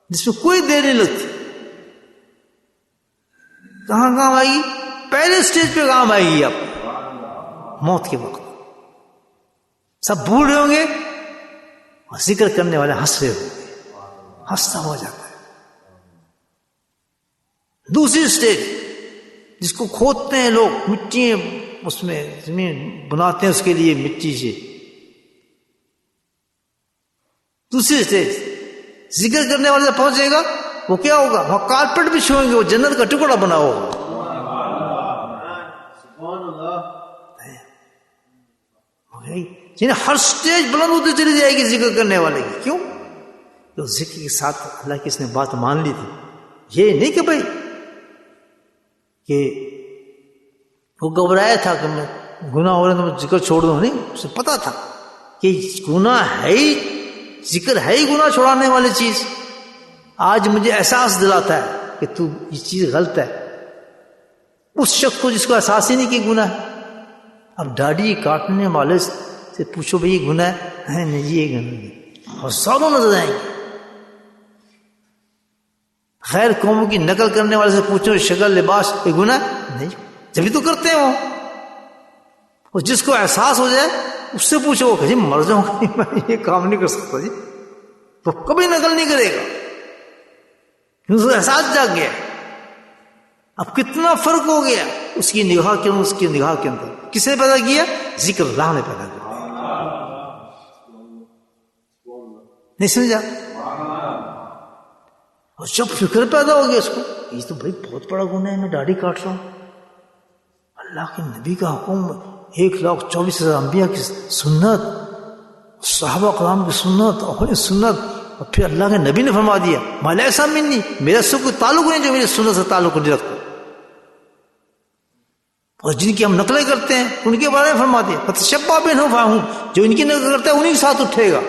جس میں کوئی دیر نہیں لگتی۔ کہاں کام آئے گی؟ پہلے سٹیج پہ کام آئے گی، آپ موت کے وقت سب بھول رہے ہوں گے اور ذکر کرنے والے ہنس رہے ہوں گے، ہنستا ہو جاتا ہے۔ دوسری سٹیج جس کو کھودتے ہیں لوگ، مٹی اس میں زمین بناتے ہیں اس کے لیے مٹی سے، دوسری سٹیج ذکر کرنے والے پہنچے گا، وہ کیا ہوگا؟ وہاں کارپیٹ بھی چھوئیں گے، وہ جنت کا ٹکڑا بنا ہوگا۔ ہر سٹیج بلند ہوتی چلی جائے گی ذکر کرنے والے کی۔ کیوں؟ تو ذکر کے ساتھ اللہ کی اس نے بات مان لی تھی۔ یہ نہیں کہ بھائی کہ وہ گھبرایا تھا کہ میں گناہ ہو رہا تو میں ذکر چھوڑ دوں، نہیں، اسے پتا تھا کہ گناہ ہے ہی، ذکر ہے ہی گناہ چھوڑانے والی چیز۔ آج مجھے احساس دلاتا ہے کہ تو یہ چیز غلط ہے، اس شخص کو جس کو احساس ہی نہیں کہ گناہ ہے۔ اب داڑھی کاٹنے والے سے پوچھو بھئی یہ گناہ ہے؟ نہیں جی یہ گناہ نہیں، اور سالوں نظر آئیں گے۔ غیر قوموں کی نقل کرنے والے سے پوچھو شکل لباس یہ گناہ نہیں، جبھی تو کرتے ہیں وہ۔ اور جس کو احساس ہو جائے اس سے پوچھو کہ جی مر جاؤں گا میں یہ کام نہیں کر سکتا جی، تو کبھی نقل نہیں کرے گا، کیونکہ اس کو احساس جاگ گیا۔ اب کتنا فرق ہو گیا اس کی نگاہ کے اس کی نگاہ کے اندر۔ کس نے پیدا کیا؟ ذکر اللہ نے پیدا کیا۔ نہیں سمجھا؟ اور جب فکر پیدا ہو گیا اس کو، یہ تو بھائی بہت بڑا گناہ ہے، میں داڑھی کاٹ رہا ہوں، اللہ کے نبی کا حکم، 1,24,000 انبیاء کی سنت، صحابہ کرام کی سنت اور سنت، اور پھر اللہ کے نبی نے فرما دیا ما لیس منی، میرا سے کوئی تعلق نہیں جو میری سنت سے تعلق نہیں رکھتا، اور جن کی ہم نقلیں کرتے ہیں ان کے بارے میں فرما دیا فتشبہ بنہم، جو ان کی نقل کرتا ہے انہیں کے ساتھ اٹھے گا،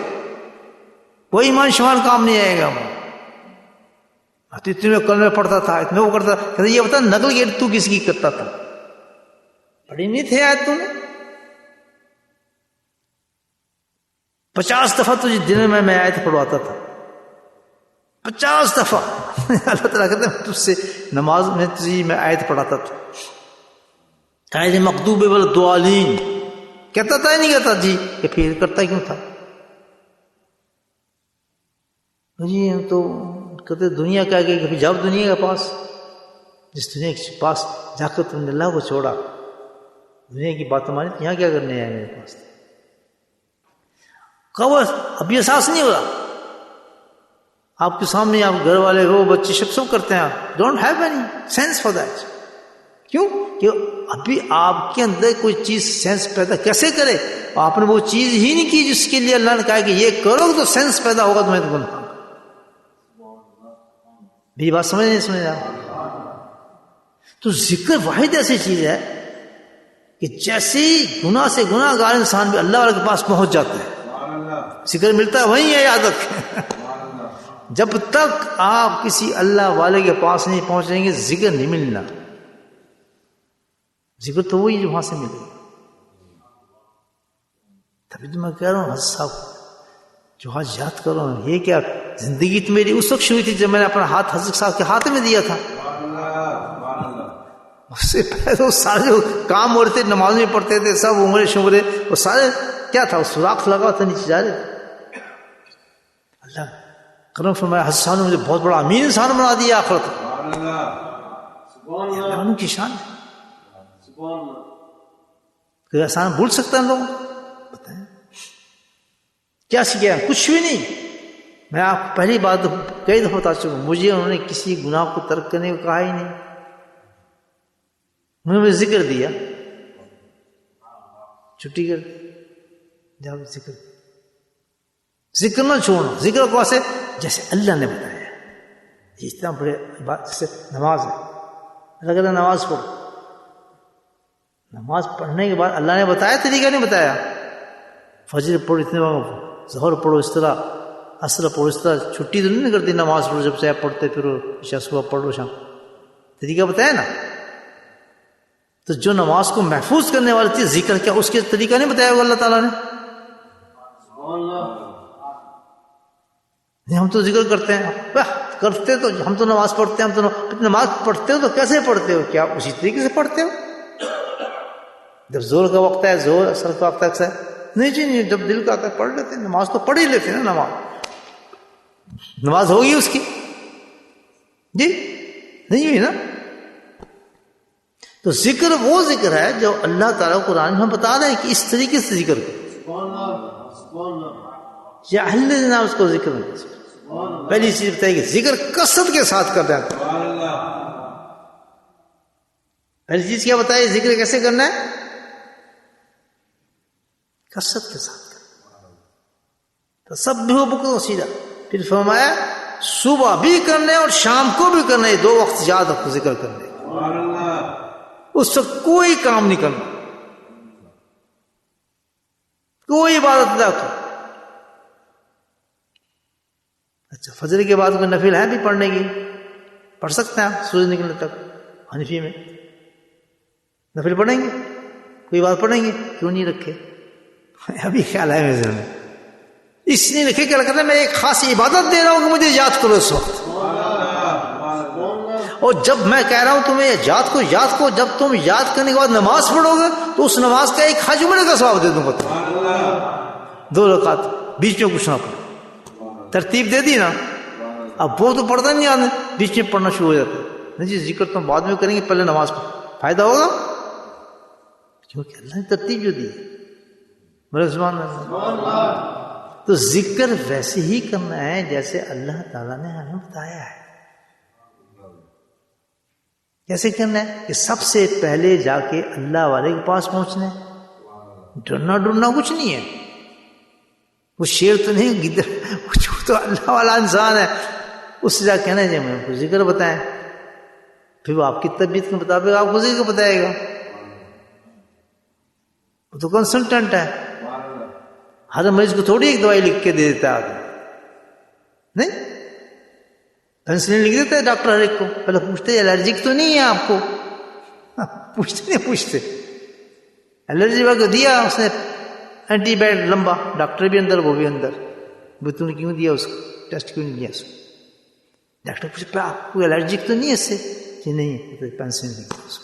کوئی ایمان شمار کام نہیں آئے گا۔ اتنے کلمے پڑھتا تھا، اتنے وہ کرتا تھا، یہ بتا نقل یہ تو کس کی کرتا تھا؟ پڑھی نہیں تھے آیت تو نے؟ 50 دفعہ تجھے دن میں آیت پڑھواتا تھا، 50 دفعہ اللہ تعالیٰ کہتے ہیں تجھ سے نماز میں تجھے میں آیت پڑھاتا تھا، غیر مغضوب والضالین کہتا تھا نہیں کہتا جی، کہ پھر کرتا کیوں تھا جی؟ ہم تو کہتے دنیا کیا کہ کبھی جاؤ دنیا کے پاس، جس دنیا کے پاس جا کر تم نے اللہ کو چھوڑا، دنیا کی بات مانی، یہاں کیا کرنے آئے میرے پاس؟ کب ابھی احساس نہیں ہو رہا. آپ کے سامنے آپ گھر والے ہو بچے سب کرتے ہیں, آپ don't have any sense for that. کیوں کہ ابھی آپ کے اندر کوئی چیز سینس پیدا کیسے کرے؟ آپ نے وہ چیز ہی نہیں کی جس کے لیے اللہ نے کہا کہ یہ کرو تو سینس پیدا ہوگا تمہیں تو گناہ. بھی بات سمجھ نہیں سمجھ رہا؟ تو ذکر واحد ایسی چیز ہے کہ جیسے گناہ سے گناہ گار انسان بھی اللہ والے کے پاس پہنچ جاتا ہے. ذکر ملتا ہے وہیں ہے, یاد رکھیں. جب تک آپ کسی اللہ والے کے پاس نہیں پہنچیں گے ذکر نہیں ملنا. ذکر تو وہی جو وہاں سے ملے. تبھی تو میں کہہ رہا ہوں حضرت صاحب جو آج یاد کر رہا ہوں, یہ کیا زندگی تو میری اس وقت شروع تھی جب میں نے اپنا ہاتھ حضرت صاحب کے ہاتھ میں دیا تھا. اس سے پہلے سارے جو کام ہو رہے تھے, نماز میں پڑھتے تھے, سب عمرے شمرے, وہ سارے کیا تھا, سوراخ لگا تھا نیچے جا رہے تھے. اللہ کرم فرمایا حضرت صاحب نے مجھے بہت بڑا امین انسان بنا دیا آخرت. اللہ ان کی شان ہے. کوئی آسان بھول سکتا ہے لوگ؟ بتائیں کیا سیکھا؟ کچھ بھی نہیں. میں آپ کو پہلی بات کئی دفعہ بتا چکا ہوں, مجھے انہوں نے کسی گناہ کو ترک کرنے کو کہا ہی نہیں. انہوں نے ذکر دیا, چھٹی کر جاؤ ذکر. ذکر نہ چھوڑنا. ذکر کو ایسے جیسے اللہ نے بتایا. اس طرح بڑے بات جیسے نماز ہے, اللہ کہتا ہے نماز پڑھو. نماز پڑھنے کے بعد اللہ نے بتایا, طریقہ نہیں بتایا. فجر پڑھو اتنے وقت, ظہر پڑھو اس طرح, عصر پڑھو اس طرح. چھٹی تو نہیں کرتی نماز پڑھو جب سے آپ پڑھتے پھر عشاء صبح پڑھو شام. طریقہ بتایا نا. تو جو نماز کو محفوظ کرنے والی تھی ذکر, کیا اس کے طریقہ نہیں بتایا ہوگا اللہ تعالیٰ نے؟ ہم تو ذکر کرتے ہیں, کرتے تو ہم تو نماز پڑھتے ہیں, ہم تو نماز پڑھتے ہو تو کیسے پڑھتے ہو؟ کیا اسی طریقے سے پڑھتے ہو؟ جب زور کا وقت ہے زور, اثر کا وقت ہے اکثر نہیں جی نہیں, جب دل کا آتا ہے پڑھ لیتے ہیں. نماز تو پڑھ ہی لیتے ہیں نا. نماز ہوگی اس کی جی نہیں ہوئی نا. تو ذکر وہ ذکر ہے جو اللہ تعالیٰ قرآن میں ہم بتا رہے ہیں کہ اس طریقے سے ذکر کرو. یا اہل جناب اس کو ذکر نہیں. پہلی چیز بتائیے کہ ذکر کثرت کے ساتھ کرنا ہے. پہلی چیز کیا بتائیے, ذکر کیسے کرنا ہے؟ کثرت کے ساتھ کرنا. تو سب بھی ہو بکر سیدھا. پھر فرمایا صبح بھی کرنا ہے اور شام کو بھی کرنا ہے. 2 وقت یاد رکھو ذکر کرنے. اس وقت کوئی کام نہیں کرنا, کوئی عبادت نہ کرو. اچھا فجر کے بعد کوئی نفل ہے بھی پڑھنے کی؟ پڑھ سکتے ہیں آپ سورج نکلنے تک. حنفی میں نفل پڑھیں گے, کوئی بات پڑھیں گے, کیوں نہیں رکھے؟ ابھی خیال ہے میرے ذہن میں, اس لیے رکھے کیا کرنا ہے, میں ایک خاص عبادت دے رہا ہوں کہ مجھے یاد کرو اس وقت. اور جب میں کہہ رہا ہوں تمہیں یاد کو, جب تم یاد کرنے کے بعد نماز پڑھو گے تو اس نماز کا ایک حج عمرے کا ثواب دے دوں گا. 2 رکعت بیچ میں کچھ نہ پڑھو, ترتیب دے دی نا. اب وہ تو پڑھتا نہیں آدمی, بیچ میں پڑھنا شروع ہو جاتا ہے. نہیں جی ذکر تو بعد میں کریں گے, پہلے نماز پڑھ, فائدہ ہوگا کیونکہ اللہ نے ترتیب جو دی. میرے زبان تو ذکر ویسے ہی کرنا ہے جیسے اللہ تعالیٰ نے ہمیں بتایا ہے. کیسے کرنا ہے کہ سب سے پہلے جا کے اللہ والے کے پاس پہنچنا ہے. ڈرنا کچھ نہیں ہے. وہ شیر تو نہیں, گدڑ, تو اللہ والا انسان ہے. اس سے جا کہنا ہے جی میں کو ذکر بتائیں, پھر وہ آپ کی طبیعت کے مطابق آپ کو ذکر بتائے گا. وہ تو کنسلٹنٹ ہے, ہر مریض کو تھوڑی ایک دوائی لکھ کے دے دیتا ہے آدمی. نہیں, پینسلین لکھ دیتا ہے ڈاکٹر ہر ایک کو. پہلے پوچھتے الرجک تو نہیں ہے آپ کو, پوچھتے الرجی کو دیا اس نے اینٹی بائیوٹک لمبا, ڈاکٹر بھی اندر وہ بھی اندر. تم نے کیوں دیا اس کو, ٹیسٹ کیوں نہیں دیا اس کو؟ ڈاکٹر پوچھے آپ کو الرجک تو نہیں ہے اس سے؟ جی نہیں, پینسلین لکھ دیا اس کو.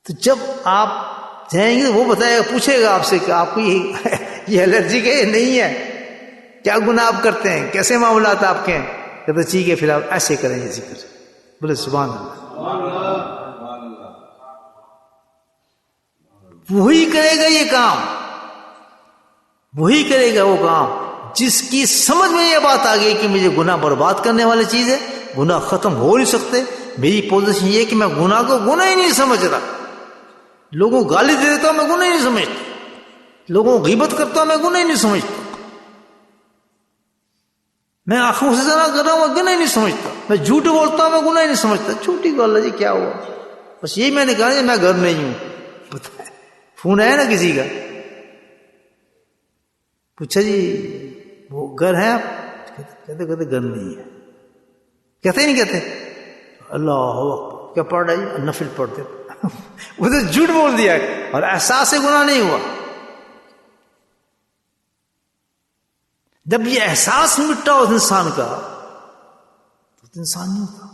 تو جب آپ جائیں گے وہ بتائے گا, پوچھے گا آپ سے کہ آپ کو یہ الرجک ہے نہیں ہے, کیا گناہ آپ کرتے ہیں, کیسے معاملات آپ کے ہیں؟ کہتے ٹھیک ہے پھر آپ ایسے کریں گے ذکر. بولے سبحان اللہ. وہی کرے گا یہ کام. وہی کرے گا وہ کام جس کی سمجھ میں یہ بات آ گئی کہ مجھے گناہ برباد کرنے والی چیز ہے، گناہ ختم ہو نہیں سکتے. میری پوزیشن یہ ہے کہ میں گناہ کو گناہ ہی نہیں سمجھ رہا. لوگوں کو گالی دے دیتا ہوں، میں گناہ ہی نہیں سمجھتا. لوگوں کو غیبت کرتا ہوں، میں گناہ ہی نہیں سمجھتا. میں آنکھوں سے زنا کر رہا ہوں، میں گناہ ہی نہیں سمجھتا. میں جھوٹ بولتا ہوں، میں گناہ ہی نہیں سمجھتا. جھوٹی کو اللہ جی کیا ہوا، بس یہی میں نے کہا جی میں گھر نہیں ہوں. پتہ ہے فون آیا نا کسی کا، پوچھا جی وہ گھر ہے آپ؟ کہتے گھر نہیں ہے. کہتے ہی نہیں کہتے اللہ اکبر کیا پڑھ رہا ہے جی؟ نفل پڑھتے. وہ تو جھوٹ بول دیا اور احساس گناہ نہیں ہوا. جب یہ احساس مٹا اس انسان کا تو انسان نہیں ہوتا.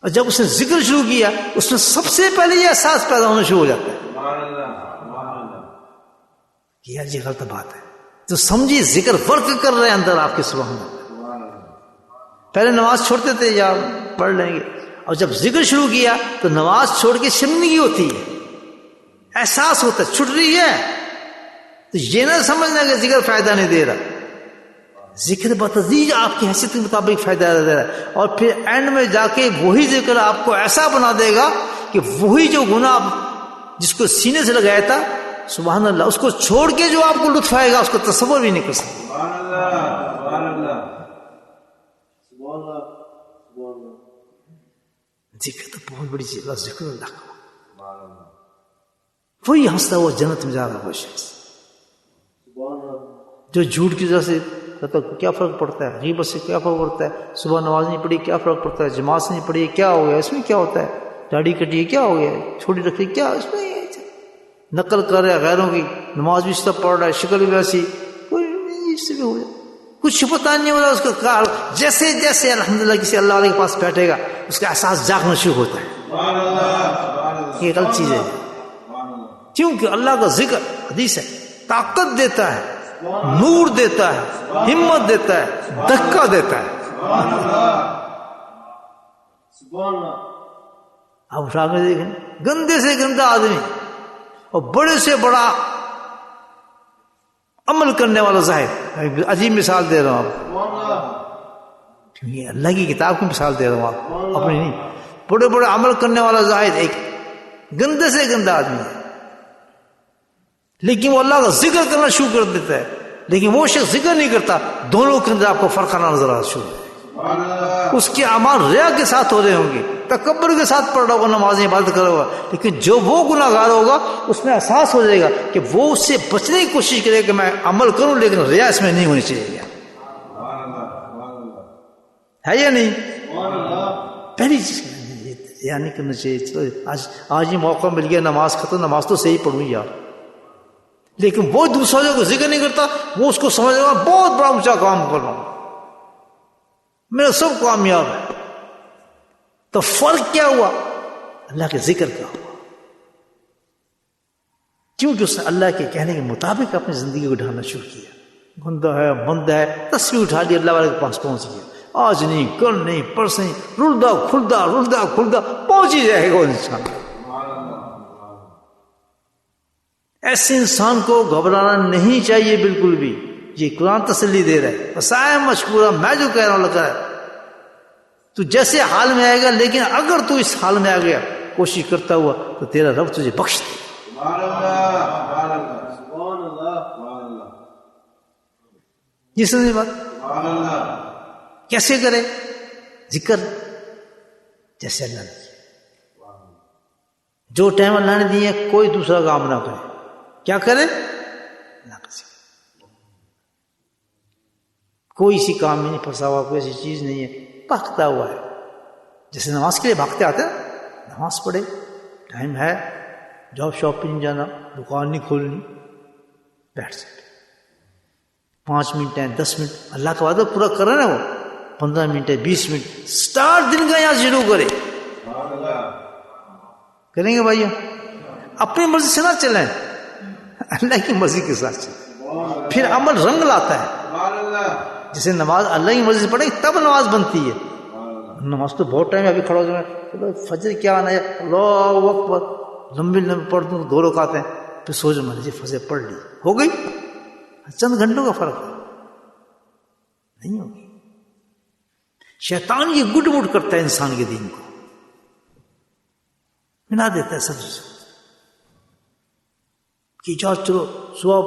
اور جب اس نے ذکر شروع کیا اس میں سب سے پہلے یہ احساس پیدا ہونا شروع ہو جاتا ہے کہ یار یہ غلط بات ہے. تو سمجھیے ذکر ورک کر رہے ہیں اندر آپ کے. سبحان اللہ. پہلے نماز چھوڑتے تھے یا پڑھ لیں گے، اور جب ذکر شروع کیا تو نماز چھوڑ کے شرمندگی ہوتی ہے، احساس ہوتا ہے چھٹ رہی ہے. تو یہ نہ سمجھنا کہ ذکر فائدہ نہیں دے رہا. ذکر بتدریج آپ کی حیثیت کے مطابق فائدہ دے رہا ہے، اور پھر اینڈ میں جا کے وہی ذکر آپ کو ایسا بنا دے گا کہ وہی جو گناہ جس کو سینے سے لگایا تھا سبحان اللہ اس کو چھوڑ کے جو آپ کو لطف آئے گا اس کو تصور بھی نہیں کر سکتے. ذکر تو بہت بڑی چیز ہے. ذکر اللہ کا وہی ہنستا ہوا جنت میں جا رہا وہ شخص جو جھوٹ کی وجہ سے کہتا کیا فرق پڑتا ہے، غیبت سے کیا فرق پڑتا ہے، صبح نماز نہیں پڑھی کیا فرق پڑتا ہے، جماعت سے نہیں پڑھی کیا ہو گیا، اس میں کیا ہوتا ہے، داڑھی کٹی کیا ہو گیا، چھوٹی رکھی کیا، اس میں نقل کر رہا ہے غیروں کی، نماز بھی سب پڑھ رہا ہے، شکل بھی ویسی، اس سے بھی ہو جائے. کچھ پتہ نہیں ہو رہا اس کا کار. جیسے جیسے الحمدللہ کسی اللہ والے کے پاس بیٹھے گا اس کا احساس جاگنا شروع ہوتا ہے. یہ غلط چیز ہے کیونکہ اللہ کا ذکر حدیث ہے طاقت دیتا ہے، نور دیتا ہے، ہمت دیتا ہے، دھکا دیتا ہے. اب اٹھا کے دیکھیں گندے سے گندا آدمی اور بڑے سے بڑا عمل کرنے والا ظاہر. عجیب مثال دے رہا ہوں آپ، کیونکہ اللہ کی کتاب کی مثال دے رہا ہوں آپ، اپنی نہیں. بڑے بڑے عمل کرنے والا ظاہر ایک گندے سے گندا آدمی ہے، لیکن وہ اللہ کا ذکر کرنا شروع کر دیتا ہے. لیکن وہ شخص ذکر نہیں کرتا، دونوں کے اندر آپ کو فرق آنا نظر آنا شروع ہے. اس کے اعمال ریا کے ساتھ ہو رہے ہوں گے، تکبر کے ساتھ پڑھ رہا ہوگا، نمازیں عبادت کر رہا ہوگا، لیکن جو وہ گناہ گار ہوگا اس میں احساس ہو جائے گا کہ وہ اس سے بچنے کی کوشش کرے کہ میں عمل کروں لیکن ریا اس میں نہیں ہونی چاہیے. ہے یا نہیں؟ پہلی چیز ریا نہیں کرنا چاہیے. آج ہی موقع مل گیا نماز ختم، نماز تو صحیح پڑھوں یار، لیکن وہ دوسرا جو ذکر نہیں کرتا وہ اس کو سمجھ رہا بہت بڑا اونچا کام کر رہا ہوں، میرا سب کامیاب ہے. تو فرق کیا ہوا؟ اللہ کے ذکر کا ہوا، کیونکہ اس نے اللہ کے کہنے کے مطابق اپنی زندگی کو ڈھالنا شروع کیا. گندا ہے بندہ ہے تصویر اٹھا لی، اللہ والے کے پاس پہنچ گیا. آج نہیں کل نہیں پرس نہیں، رلدا کھلدا پہنچ ہی جائے گا وہ انسان. ایسے انسان کو گھبرانا نہیں چاہیے بالکل بھی. یہ قرآن تسلی دے رہا ہے، وسائے مشکورہ میں جو کہہ رہا ہوں لگا ہے تو جیسے حال میں آئے گا، لیکن اگر تو اس حال میں آ گیا کوشش کرتا ہوا تو تیرا رب تجھے بخش دے. یہ سمجھے بات؟ کیسے کرے ذکر؟ جیسے اللہ نے کیا، جو ٹائم اللہ نے دی ہے کوئی دوسرا کام نہ کرے. کیا کرے؟ اللہ کا ذکر. کوئی سی کام میں نہیں پھنسا ہوا، کوئی ایسی چیز نہیں ہے، بھاگتا ہوا ہے. جیسے نماز کے لیے بھاگتے آتے ہیں، نماز پڑھے، ٹائم ہے، جاب شاپ پہ نہیں جانا، دکان نہیں کھولنی، بیٹھ سکتے. 5 منٹ ہے، 10 منٹ اللہ کا وعدہ پورا کر رہے ہیں، وہ 15 منٹ ہے، 20 منٹ سٹارٹ دن کا یہاں شروع کرے. کریں گے بھائیو؟ اپنی مرضی سے نہ چلیں، اللہ کی مرضی کے ساتھ چلیں، پھر عمل رنگ لاتا ہے. جیسے نماز اللہ کی مرضی سے پڑھیں تب نماز بنتی ہے. نماز تو بہت ٹائم ابھی کھڑا ہو جائے، فجر کیا آنا ہے، اللہ اکبر، لمبی پڑھ دوں 2 رکعتیں، پھر سوچ میں نے فجر پڑھ لی، ہو گئی، چند گھنٹوں کا فرق ہے، نہیں ہوگی۔ شیطان یہ گڈ وڈ کرتا ہے انسان کے دین کو، ملا دیتا ہے سب سے کہ جاؤ چلو صبح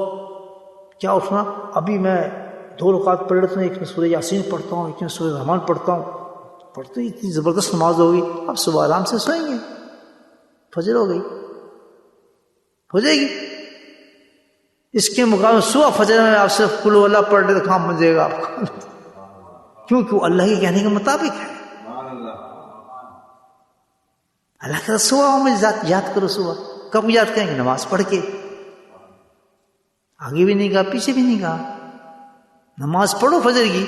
کیا اٹھنا، ابھی میں 2 رکعت پڑھ لیتا ہوں، ایک میں سورہ یاسین پڑھتا ہوں، ایک میں سورہ رحمان پڑھتا ہوں، پڑھتے ہی اتنی زبردست نماز ہوگی، اب صبح آرام سے سوئیں گے، فجر ہو گئی، ہو جائے گی۔ اس کے مقابلے صبح فجر میں آپ صرف قل ہو اللہ پڑھ لے تو کام بن جائے گا آپ کا، کیونکہ وہ اللہ کے کہنے کے مطابق ہے۔ اللہ کا صبح میں یاد کرو، صبح کب یاد کریں گے؟ نماز پڑھ کے، آگے بھی نہیں کہا پیچھے بھی نہیں کہا، نماز پڑھو فجر کی،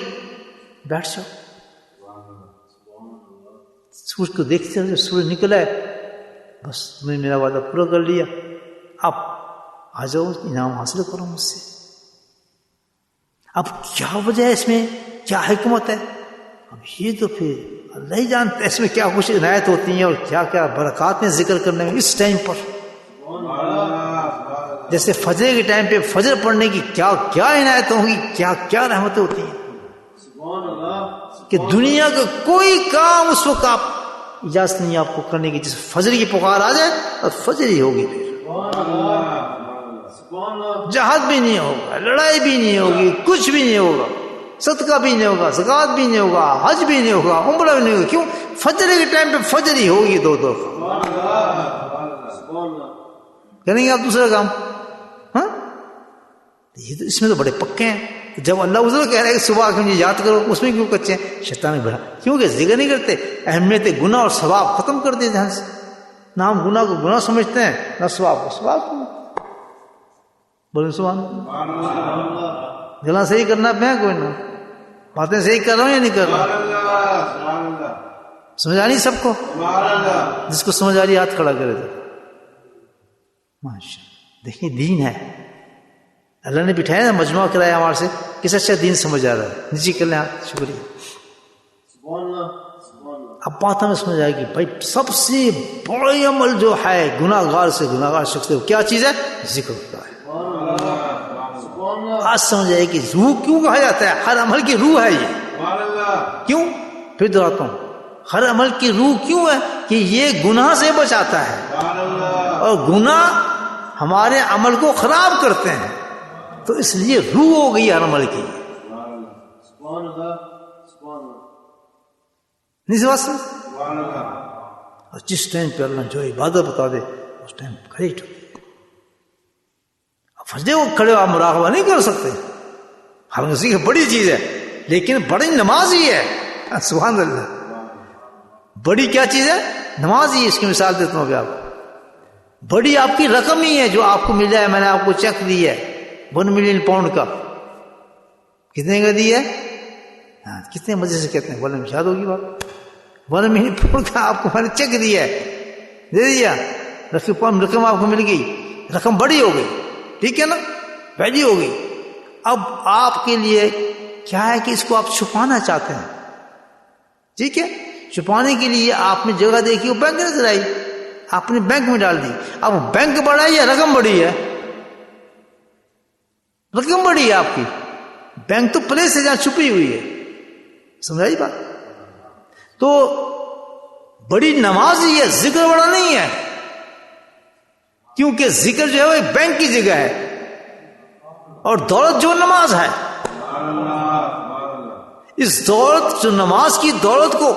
بیٹھ جاؤ، سورج کو دیکھتے رہو، سورج نکلا ہے بس تم نے میرا وعدہ پورا کر لیا، اب آ جاؤ انعام حاصل کرو مجھ سے۔ اب کیا وجہ ہے اس میں، کیا حکمت ہے، اب یہ تو پھر اللہ ہی جانتا ہے اس میں کیا کچھ عنایت ہوتی ہیں اور کیا کیا برکات ہیں ذکر کرنے میں اس ٹائم پر۔ جیسے فجر کے ٹائم پہ فجر پڑھنے کی کیا کیا عنایت ہوں گی، کیا کیا رحمتیں ہوتی ہیں کہ دنیا کا کوئی کام اس وقت آپ اجازت نہیں آپ کو کرنے کی، جس فجر کی پکار آ جائے اور فجر ہی ہوگی، جہاد بھی نہیں ہوگا، لڑائی بھی نہیں ہوگی، کچھ بھی نہیں ہوگا، صدقہ بھی نہیں ہوگا، زکوٰۃ بھی نہیں ہوگا، حج بھی نہیں ہوگا، عمرہ بھی نہیں ہوگا، کیوں؟ فجر کے ٹائم پہ فجر ہی ہوگی، 2 کریں گے آپ دوسرا کام، ہاں؟ یہ تو اس میں تو بڑے پکے ہیں۔ جب اللہ عزوجل کہہ رہا ہے کہ صبح کے مجھے یاد کرو، اس میں کیوں کچے ہیں؟ شیطان بڑھا، کیونکہ ذکر نہیں کرتے، اہمیت گناہ اور ثواب ختم کر دیتے ہیں، نہ ہم گناہ کو گناہ سمجھتے ہیں، نہ ثواب کو ثواب۔ بولے سبحان اللہ، گلا صحیح کرنا پہ کوئی نہ، باتیں صحیح کر رہا ہوں یا نہیں کر رہا؟ سمجھ آ رہی سب کو؟ جس کو سمجھ آ رہی ہاتھ کھڑا کرے تو ماشاء اللہ۔ دیکھیں دین ہے، اللہ نے بٹھایا نا، مجموعہ کرایا ہمارے سے، کس اچھا دین سمجھ آ رہا ہے، نیچے کر لیں ہاتھ، شکریہ۔ اب بات ہمیں سمجھ آئے گی بھائی سب سے بڑی عمل جو ہے گناہ گار سے گناہ گار شخص سے کیا چیز ہے؟ ذکر ہوتا ہے۔ آج سمجھ آئے کہ روح کیوں کہا جاتا ہے، ہر عمل کی روح ہے یہ، کیوں؟ پھر دہراتا ہوں، ہر عمل کی روح کیوں ہے کہ یہ گناہ سے بچاتا ہے، اور گناہ ہمارے عمل کو خراب کرتے ہیں، تو اس لیے روح ہو گئی ہر عمل کی۔ نہیں سمجھ؟ اور جس ٹائم پہ اللہ جو عبادت بتا دے اس ٹائم کھڑے اٹھو، فجر کو کھڑے ہو آپ مراقبہ نہیں کر سکتے، حالانکہ کی بڑی چیز ہے، لیکن بڑی نماز ہی ہے، سبحان اللہ، بڑی کیا چیز ہے؟ نماز ہی ہے۔ اس کی مثال دیتا ہوں ابھی آپ کو، بڑی آپ کی رقم ہی ہے جو آپ کو مل جائے، میں نے آپ کو چیک دی ہے 1 ملین پاؤنڈ کا، کتنے کا دی ہے؟ ہاں کتنے مزے سے کہتے ہیں، بولے میں یاد ہوگی بات، 1 ملین پاؤنڈ کا آپ کو میں نے چیک دیا ہے، دے دیا، رقم آپ کو مل گئی، رقم بڑی ہو گئی، ٹھیک ہے نا، ویلی ہو گئی۔ اب آپ کے لیے کیا ہے کہ اس کو آپ چھپانا چاہتے ہیں، ٹھیک ہے، چھپانے کے لیے آپ نے جگہ دیکھی، وہ بینک نظر آئی، آپ نے بینک میں ڈال دی۔ اب بینک بڑا ہے یا رقم بڑی ہے؟ رقم بڑی ہے آپ کی، بینک تو پلیس ہے جہاں چھپی ہوئی ہے، سمجھائی بات؟ تو بڑی نماز ہی ہے، ذکر بڑا نہیں ہے، کیونکہ ذکر جو ہے وہ بینک کی جگہ ہے، اور دولت جو نماز ہے، اس دولت جو نماز کی دولت کو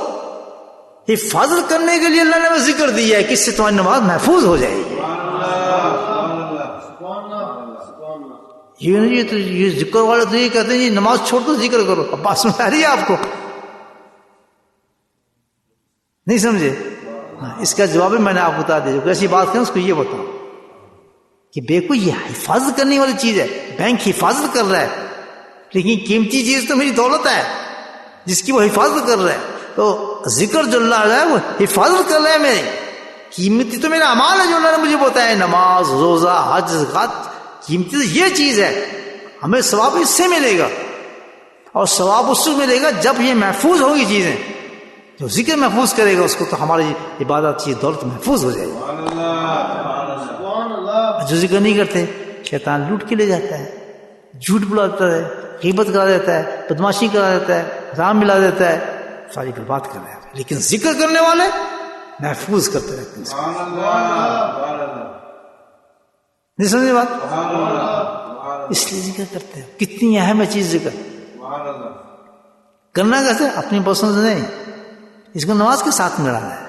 حفاظت کرنے کے لیے اللہ نے وہ ذکر دیا ہے کہ اس سے تمہاری نماز محفوظ ہو جائے گی۔ یہ نہیں تو یہ ذکر والے تو یہ کہتے ہیں جی نماز چھوڑ دو ذکر کرو، اب بات سمجھ آ رہی ہے آپ کو؟ نہیں سمجھے؟ اس کا جواب میں نے آپ کو بتا دیا، ایسی بات کریں اس کو یہ بتاؤ کہ بیکو یہ حفاظت کرنے والی چیز ہے، بینک حفاظت کر رہا ہے، لیکن قیمتی چیز تو میری دولت ہے جس کی وہ حفاظت کر رہا ہے، تو ذکر جو اللہ ہے وہ حفاظت کر رہا ہے میری، قیمتی تو میرا اعمال ہے جو اللہ نے مجھے بتایا، نماز، روزہ، حج، زکوٰۃ، قیمتی تو یہ چیز ہے، ہمیں ثواب اس سے ملے گا، اور ثواب اس سے ملے گا جب یہ محفوظ ہوگی چیزیں، جو ذکر محفوظ کرے گا اس کو تو ہماری عبادت کی دولت محفوظ ہو جائے گی۔ جو ذکر نہیں کرتے شیطان لوٹ کے لے جاتا ہے، جھوٹ بلا دیتا ہے، غیبت کرا دیتا ہے، بدماشی کرا دیتا ہے، حرام ملا دیتا ہے، ساری برباد کر رہے ہیں. لیکن ذکر کرنے والے محفوظ کرتے رہتے ہیں. نہیں سمجھے بات؟ اس لیے ذکر کرتے ہیں. کتنی اہم ہے چیز ذکر. کرنا کیسے؟ اپنی پسند سے نہیں، اس کو نماز کے ساتھ ملانا ہے.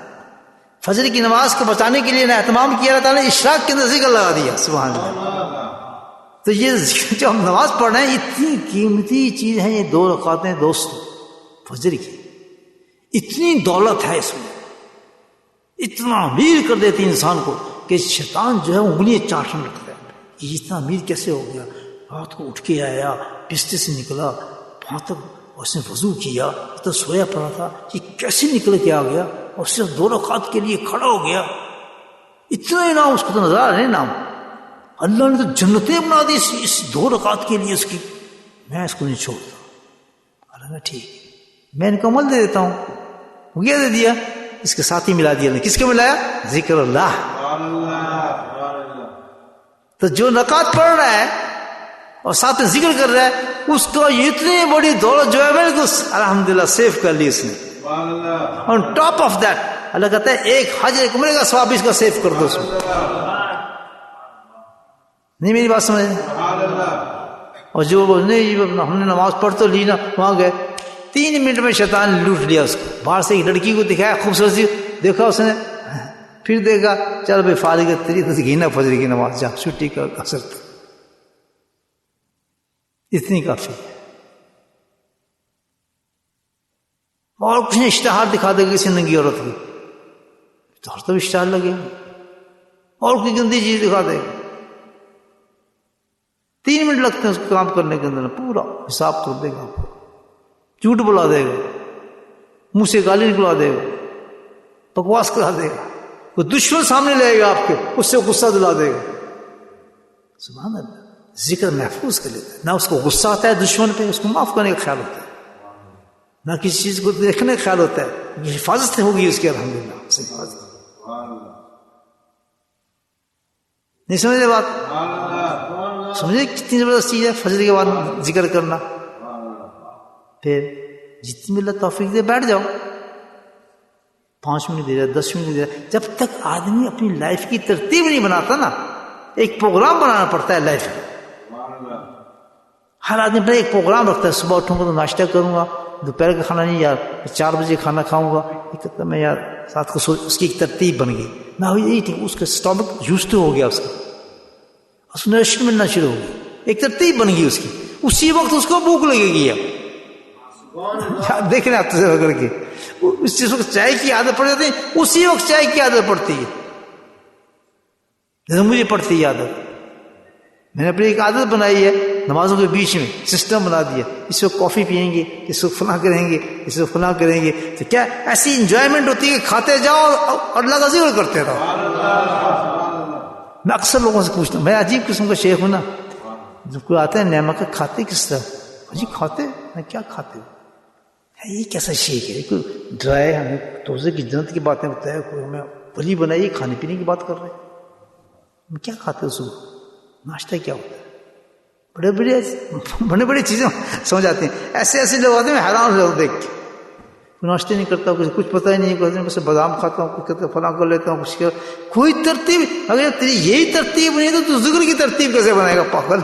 فجر کی نماز کو بچانے کے لیے نہ اہتمام کیا، اللہ تعالیٰ نے اشراق کے اندر ذکر لگا دیا. سبحان اللہ. تو یہ جو ہم نماز پڑھ رہے ہیں اتنی قیمتی چیز ہے، یہ 2 رکعتیں دوست فجر کی، اتنی دولت ہے اس میں، اتنا امیر کر دیتی انسان کو کہ شیطان جو ہے انگلیاں چاٹنے لگتا ہے. یہ اتنا امیر کیسے ہو گیا؟ رات کو اٹھ کے آیا، بستر سے نکلا، وہاں تک اس نے وضو کیا، تو سویا پڑا تھا، یہ کیسے نکل کے آ گیا اور صرف 2 رکعت کے لیے کھڑا ہو گیا. اتنا انعام اس کو تو نظر آ رہا ہے. انعام اللہ نے تو جنتیں بنا دی اس 2 رکعت کے لیے اس کی. میں اس کو نہیں چھوڑتا. اللہ نے ٹھیک، میں ان کو عمل دے دیتا ہوں. وہ کیا دے دیا؟ اس کے ساتھ ہی ملا دیا. کس کو ملایا؟ ذکر اللہ. تو جو رکعت پڑھ رہا ہے اور ساتھ میں ذکر کر رہا ہے، اس کو اتنی بڑی دولت جو ہے میں نے الحمدللہ سیو کر لی اس نے. آن ٹاپ آف دیٹ اللہ کہتا ہے ایک حج ایک عمرے کا ثواب اس کا سیو کر دو اس میں. نہیں میری بات سمجھ؟ اور جو نہیں ہم نے نماز پڑھ تو لی نا، وہاں گئے 3 منٹ میں شیطان لوٹ لیا اس کو. باہر سے ایک لڑکی کو دکھایا خوبصورت سی، دیکھا اس نے، پھر دیکھا چل بھائی فارغ تیری تو گھینا فجر کی نماز، جا چھٹی کا اثر تھا. اتنی کافی. اور کچھ نہیں، اشتہار دکھا دے گا کسی ننگی عورت کی تو ہر طرف اشتہار لگے، اور کوئی گندی چیز دکھا دے گا. 3 منٹ لگتے ہیں اس کو کام کرنے کے اندر، پورا حساب کر دے گا آپ کو. جھوٹ بلا دے گا، منہ سے گالی نکلا دے گا، بکواس کرا دے گا. کوئی دشمن سامنے لے گا آپ کے، اس سے غصہ دلا دے گا. سبحان اللہ. ذکر محفوظ کر لیتا ہے، نہ اس کو غصہ آتا ہے دشمن پہ، اس کو معاف کرنے کا خیال ہوتا ہے، نہ کسی چیز کو دیکھنے کا خیال ہوتا ہے. یہ حفاظت ہوگی اس کی الحمدللہ. نہیں سمجھے بات؟ سمجھے کتنی زبردست چیز ہے فجر کے بعد ذکر کرنا. پھر جتنی بھی اللہ توفیق دے بیٹھ جاؤ، 5 منٹ دے رہا، 10 منٹ دے رہا. جب تک آدمی اپنی لائف کی ترتیب نہیں بناتا نا، ایک پروگرام بنانا پڑتا ہے لائف کا. ہر آدمی اپنا ایک پروگرام رکھتا ہے. صبح اٹھوں گا تو ناشتہ کروں گا، دوپہر کا کھانا نہیں یار 4 بجے کھانا کھاؤں گا. ایک میں یار رات کو اس کی ایک ترتیب بن گئی. نہ اس کا اسٹامک یوز تو ہو گیا، اس کا اس میں نرشن ملنا شروع ہو گئی، ایک ترتیب بن گئی اس کی. اسی وقت اس کو بھوک لگے گی. اب دیکھ رہے آپ تصور کر کے، اس چیز وقت چائے کی عادت پڑ جاتی ہے، اسی وقت چائے کی عادت پڑتی ہے. جیسے مجھے پڑتی ہے عادت، میں نے اپنی ایک عادت بنائی ہے نمازوں کے بیچ میں سسٹم بنا دیا. اس وقت کافی پیئیں گے، اس وقت فلاں کریں گے، اس وقت فلاں کریں گے. تو کیا ایسی انجوائمنٹ ہوتی ہے کہ کھاتے جاؤ اور اللہ کا ذکر کرتے رہو. میں اکثر لوگوں سے پوچھتا ہوں، میں عجیب قسم کا شیخ ہوں نا، جب کوئی آتے ہیں نعمت کھاتے کس طرح؟ جی کھاتے میں کیا کھاتے ہو؟ یہ کیسا شیخ ہے؟ کوئی ڈرائے ہمیں توزے کی جنت کی باتیں بتائے، کوئی ہمیں بلی بنائی کھانے پینے کی بات کر رہے ہیں. ہم کیا کھاتے ہو صبح؟ ناشتہ کیا ہوتا ہے؟ بڑے بڑی چیزیں سمجھ آتی ہیں. ایسے لوگ آتے ہیں حیران ہو جاتے دیکھ کے. ناشتے نہیں کرتا، کچھ پتہ ہی نہیں، بس بادام کھاتا ہوں، کچھ کہتے فلاں کر لیتا ہوں، کچھ کوئی ترتیب. اگر تیری یہی ترتیب نہیں تو ذکر کی ترتیب کیسے بنائے گا پاگل؟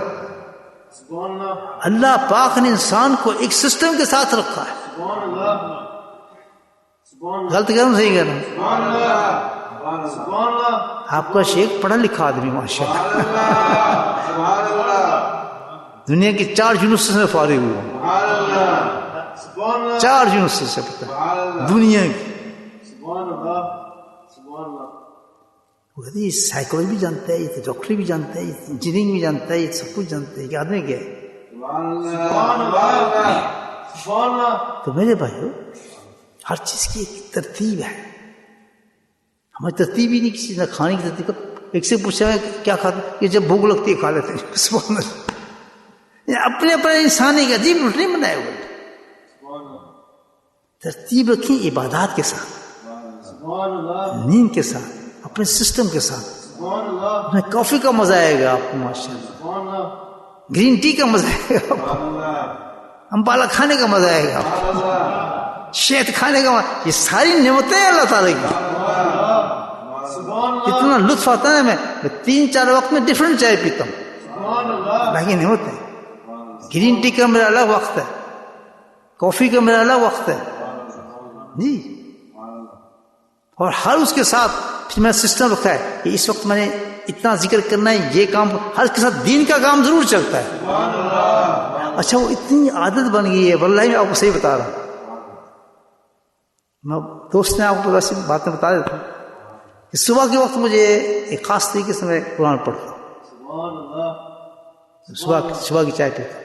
اللہ پاک نے انسان کو ایک سسٹم کے ساتھ رکھا ہے. غلط کہہ رہا ہوں صحیح کہہ رہا ہوں؟ آپ کا شیخ پڑھا لکھا آدمی ماشاء اللہ، دنیا کی 4 یونیورسٹی سے فارغ ہوا. 4 یونیورسٹی سے پتہ دنیا کی. سائیکالوجی بھی جانتا ہے، یہ ڈاکٹری بھی جانتا ہے، انجینئرنگ بھی جانتا ہے، یہ سب کچھ جانتا ہے کہ آدمی کیا ہے. تو میرے بھائیو ہر چیز کی ایک ترتیب ہے. ہماری ترتیب ہی نہیں کسی نہ کھانے کی ترتیب. ایک سے پوچھا ہے کیا کھاتے کہ جب بھوک لگتی ہے کھا لیتے ہیں. سبحان اللہ. اپنے انسان ایک عجیب روٹین بنائے ہوئے. ترتیب رکھیں عبادات کے ساتھ، نیند کے ساتھ، اپنے سسٹم کے ساتھ. کافی کا مزہ آئے گا آپ کو ماشاءاللہ، گرین ٹی کا مزہ آئے گا آپ کو، امبالا کھانے کا مزہ آئے گا آپ کو، شہد کھانے کا مزہ، یہ ساری نعمتیں ہیں اللہ تعالیٰ کی. اتنا لطف آتا ہے. میں 3-4 وقت میں ڈفرینٹ چائے پیتا ہوں، باقی نعمت ہے. گرین ٹی کا میرا الگ وقت ہے، کافی کا میرا الگ وقت ہے جی. اور ہر اس کے ساتھ پھر میں سسٹم رکھا ہے کہ اس وقت میں نے اتنا ذکر کرنا ہے، یہ کام، ہر کے ساتھ دین کا کام ضرور چلتا ہے. اچھا وہ اتنی عادت بن گئی ہے، واللہ میں آپ کو صحیح بتا رہا ہوں. میں دوست نے آپ کو ویسی باتیں بتا دیتا ہوں کہ صبح کے وقت مجھے ایک خاص طریقے سے میں قرآن پڑھتا ہوں، صبح کی چائے پیتا ہوں.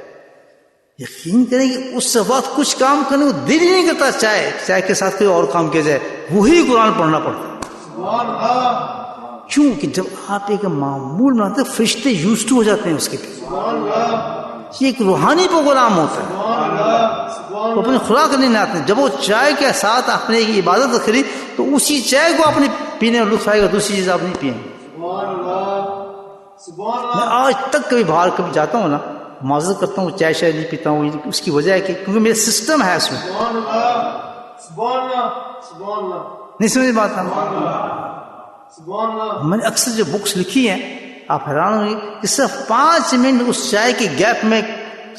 یقین کریں کہ اس وقت کچھ کام کرنے کو دل ہی نہیں کرتا، چائے کے ساتھ کوئی اور کام کیا جائے، وہی قرآن پڑھنا پڑتا ہے. کیوں کہ جب آپ ایک معمول بناتے ہیں فرشتے یوز ٹو ہو جاتے ہیں اس کے پیچھے. یہ ایک روحانی پروگرام ہوتا ہے، وہ اپنے خدا کرنے نہیں آتے ہیں. جب وہ چائے کے ساتھ آپ نے ایک عبادت کری تو اسی چائے کو آپ نے پینے میں لطف آئے گا، دوسری چیز آپ نہیں پیئیں گے. میں آج تک کبھی باہر کبھی جاتا ہوں نا، معذرت کرتا ہوں، چائے شائے نہیں پیتا ہوں. اس کی وجہ ہے کہ کیونکہ میرا سسٹم ہے اس میں. نہیں سمجھ بات ہے. میں نے اکثر جو بکس لکھی ہیں آپ حیران ہوں گے کہ صرف 5 منٹ اس چائے کے گیپ میں